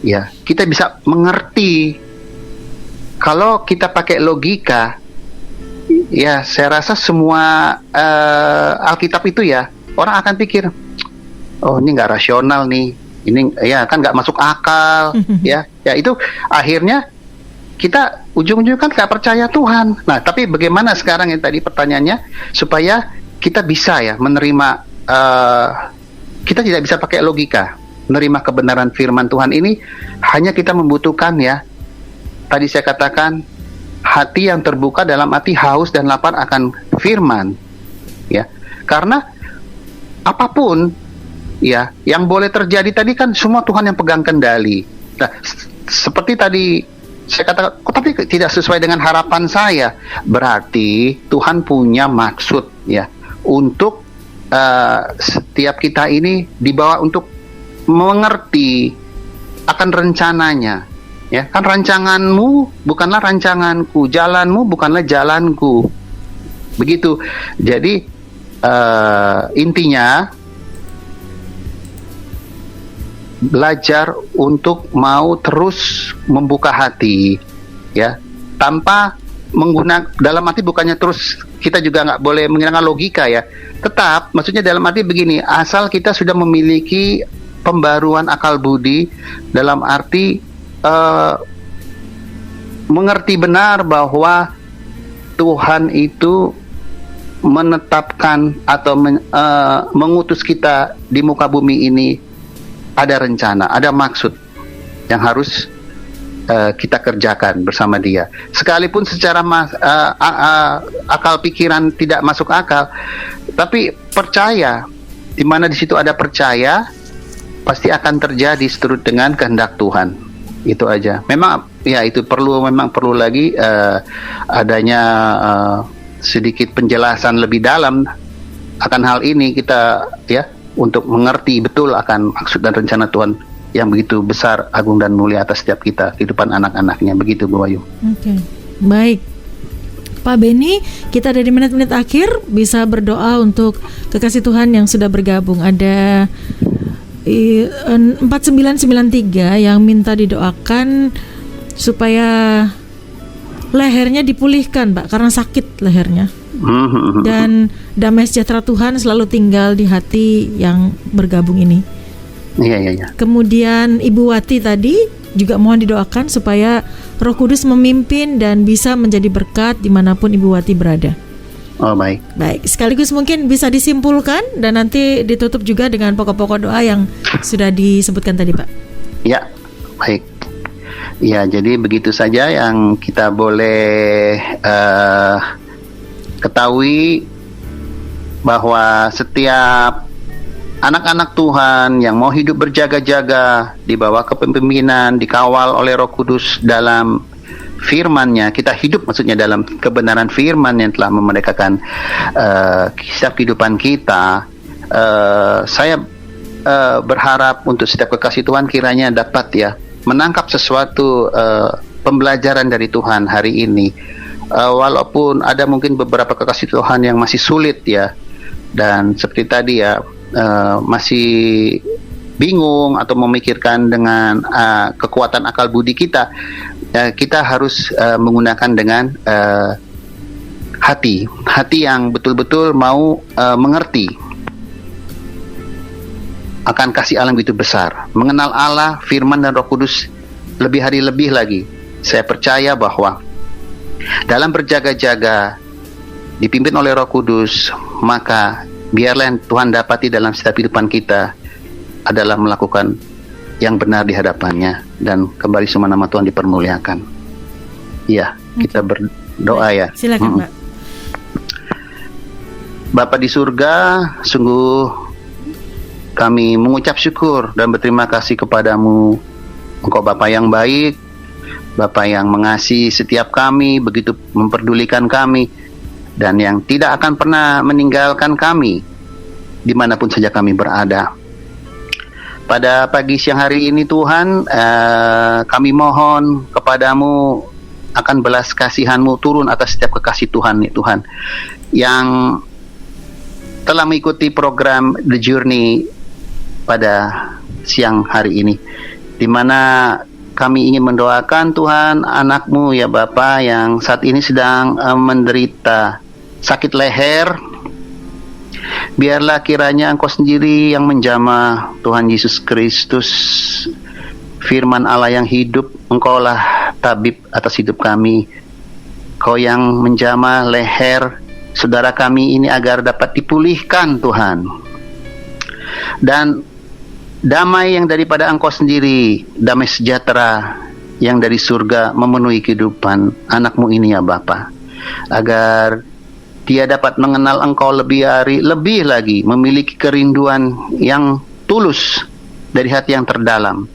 ya, kita bisa mengerti. Kalau kita pakai logika, ya, saya rasa semua Alkitab itu, ya, orang akan pikir, oh, ini nggak rasional nih, ini, ya, kan nggak masuk akal, ya, itu akhirnya kita ujung-ujungnya kan nggak percaya Tuhan. Nah, tapi bagaimana sekarang yang tadi pertanyaannya supaya kita bisa, ya, menerima, kita tidak bisa pakai logika, menerima kebenaran firman Tuhan ini hanya kita membutuhkan, ya, tadi saya katakan hati yang terbuka, dalam arti haus dan lapar akan firman, ya, karena apapun, ya, yang boleh terjadi tadi kan semua Tuhan yang pegang kendali. Nah, seperti tadi saya katakan, tapi tidak sesuai dengan harapan saya. Berarti Tuhan punya maksud, ya, untuk setiap kita ini dibawa untuk mengerti akan rencananya, ya, kan rancanganmu bukanlah rancanganku, jalanmu bukanlah jalanku, begitu. Jadi intinya belajar untuk mau terus membuka hati, ya, tanpa menggunakan, dalam arti bukannya terus kita juga nggak boleh menggunakan logika, ya, tetap maksudnya dalam arti begini, asal kita sudah memiliki pembaruan akal budi, dalam arti mengerti benar bahwa Tuhan itu menetapkan atau mengutus kita di muka bumi ini, ada rencana, ada maksud yang harus kita kerjakan bersama Dia. Sekalipun secara akal pikiran tidak masuk akal, tapi percaya, di mana di situ ada percaya, pasti akan terjadi seturut dengan kehendak Tuhan. Itu aja. Memang, ya, itu memang perlu lagi adanya sedikit penjelasan lebih dalam akan hal ini, kita, ya, untuk mengerti betul akan maksud dan rencana Tuhan yang begitu besar, agung dan mulia atas setiap kita, kehidupan anak-anaknya. Begitu, Bu Ayu. Oke. Baik, Pak Benny, kita ada di menit-menit akhir, bisa berdoa untuk kekasih Tuhan yang sudah bergabung. Ada 4993 yang minta didoakan supaya lehernya dipulihkan, Pak, karena sakit lehernya. Dan damai sejahtera Tuhan selalu tinggal di hati yang bergabung ini. Iya. Kemudian Ibu Wati tadi juga mohon didoakan supaya Roh Kudus memimpin dan bisa menjadi berkat dimanapun Ibu Wati berada. Oh, baik. Sekaligus mungkin bisa disimpulkan dan nanti ditutup juga dengan pokok-pokok doa yang sudah disebutkan tadi, Pak. Ya, baik. Ya, jadi begitu saja yang kita boleh ketahui, bahwa setiap anak-anak Tuhan yang mau hidup berjaga-jaga di bawah kepemimpinan, dikawal oleh Roh Kudus dalam firman-Nya, kita hidup maksudnya dalam kebenaran firman yang telah memerdekakan kisah kehidupan kita, saya berharap untuk setiap kekasih Tuhan kiranya dapat ya menangkap sesuatu pembelajaran dari Tuhan hari ini. Walaupun ada mungkin beberapa kekasih Tuhan yang masih sulit ya, dan seperti tadi ya masih bingung atau memikirkan dengan kekuatan akal budi kita, kita harus menggunakan dengan hati yang betul-betul mau mengerti akan kasih Allah yang begitu besar, mengenal Allah, firman dan Roh Kudus lebih hari lebih lagi. Saya percaya bahwa dalam berjaga-jaga dipimpin oleh Roh Kudus, maka biarlah yang Tuhan dapati dalam setiap kehidupan kita adalah melakukan yang benar di hadapannya, dan kembali semua nama Tuhan dipermuliakan. Iya, kita berdoa ya. Silakan, Pak. Bapa di surga, sungguh kami mengucap syukur dan berterima kasih kepadamu. Engkau Bapa yang baik, Bapa yang mengasihi setiap kami, begitu memperdulikan kami, dan yang tidak akan pernah meninggalkan kami dimanapun saja kami berada. Pada pagi siang hari ini Tuhan, kami mohon kepadamu akan belas kasihan-Mu turun atas setiap kekasih Tuhan nih Tuhan, yang telah mengikuti program The Journey pada siang hari ini, di mana kami ingin mendoakan Tuhan anak-Mu ya Bapa yang saat ini sedang menderita sakit leher. Biarlah kiranya Engkau sendiri yang menjamah, Tuhan Yesus Kristus, firman Allah yang hidup. Engkaulah tabib atas hidup kami. Kau yang menjamah leher saudara kami ini agar dapat dipulihkan Tuhan, dan damai yang daripada Engkau sendiri, damai sejahtera yang dari surga memenuhi kehidupan anak-Mu ini ya Bapa, agar dia dapat mengenal Engkau lebih lagi, memiliki kerinduan yang tulus dari hati yang terdalam,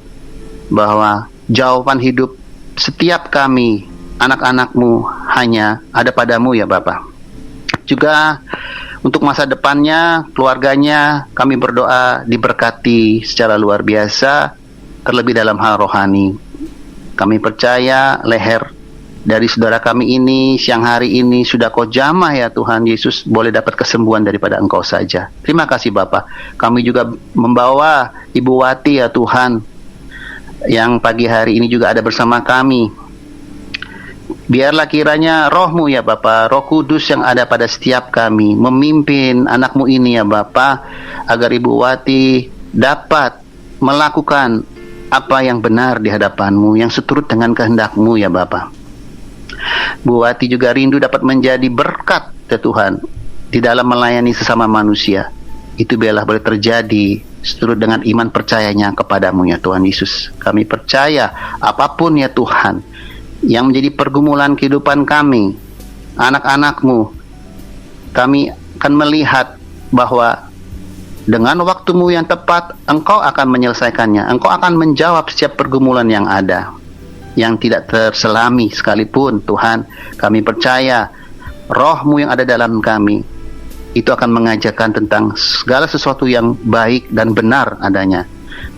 bahwa jawaban hidup setiap kami anak-anak-Mu hanya ada padamu ya Bapa. Juga untuk masa depannya, keluarganya, kami berdoa diberkati secara luar biasa, terlebih dalam hal rohani. Kami percaya leher dari saudara kami ini siang hari ini sudah Kau jamah ya Tuhan Yesus, boleh dapat kesembuhan daripada Engkau saja. Terima kasih Bapa. Kami juga membawa Ibu Wati ya Tuhan, yang pagi hari ini juga ada bersama kami. Biarlah kiranya Roh-Mu ya Bapa, Roh Kudus yang ada pada setiap kami, memimpin anak-Mu ini ya Bapa, agar Ibu Wati dapat melakukan apa yang benar di hadapan-Mu, yang seturut dengan kehendak-Mu ya Bapa. Bu Wati juga rindu dapat menjadi berkat ya Tuhan di dalam melayani sesama manusia. Itu biarlah boleh terjadi seturut dengan iman percayanya kepadamu ya Tuhan Yesus. Kami percaya apapun ya Tuhan yang menjadi pergumulan kehidupan kami, anak-anak-Mu, kami akan melihat bahwa dengan waktu-Mu yang tepat, Engkau akan menyelesaikannya. Engkau akan menjawab setiap pergumulan yang ada, yang tidak terselami sekalipun. Tuhan, kami percaya Roh-Mu yang ada dalam kami itu akan mengajarkan tentang segala sesuatu yang baik dan benar adanya.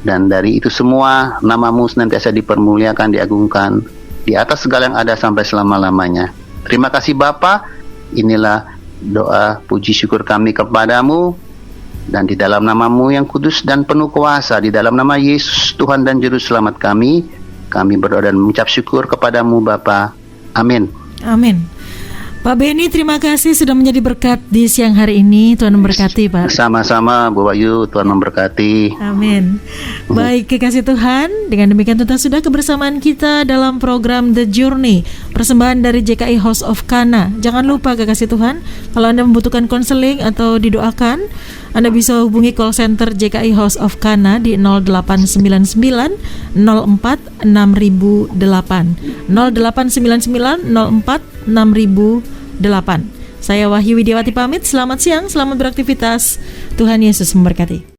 Dan dari itu semua, nama-Mu senantiasa dipermuliakan, diagungkan di atas segala yang ada sampai selama-lamanya. Terima kasih Bapa. Inilah doa puji syukur kami kepadamu, dan di dalam nama-Mu yang kudus dan penuh kuasa, di dalam nama Yesus Tuhan dan Juru Selamat kami berdoa dan mengucap syukur kepadamu Bapa. Amin. Amin. Pak Beni, terima kasih sudah menjadi berkat di siang hari ini. Tuhan memberkati, Pak. Sama-sama, Bu Wahyu. Tuhan memberkati. Amin. Baik, kekasih Tuhan, dengan demikian tuntas sudah kebersamaan kita dalam program The Journey, persembahan dari JKI House of Kana. Jangan lupa, kekasih Tuhan, kalau Anda membutuhkan konseling atau didoakan, Anda bisa hubungi call center JKI House of Kana di 0899 04 6008 0899 04 6008. Saya Wahyu Widiawati pamit. Selamat siang, selamat beraktivitas. Tuhan Yesus memberkati.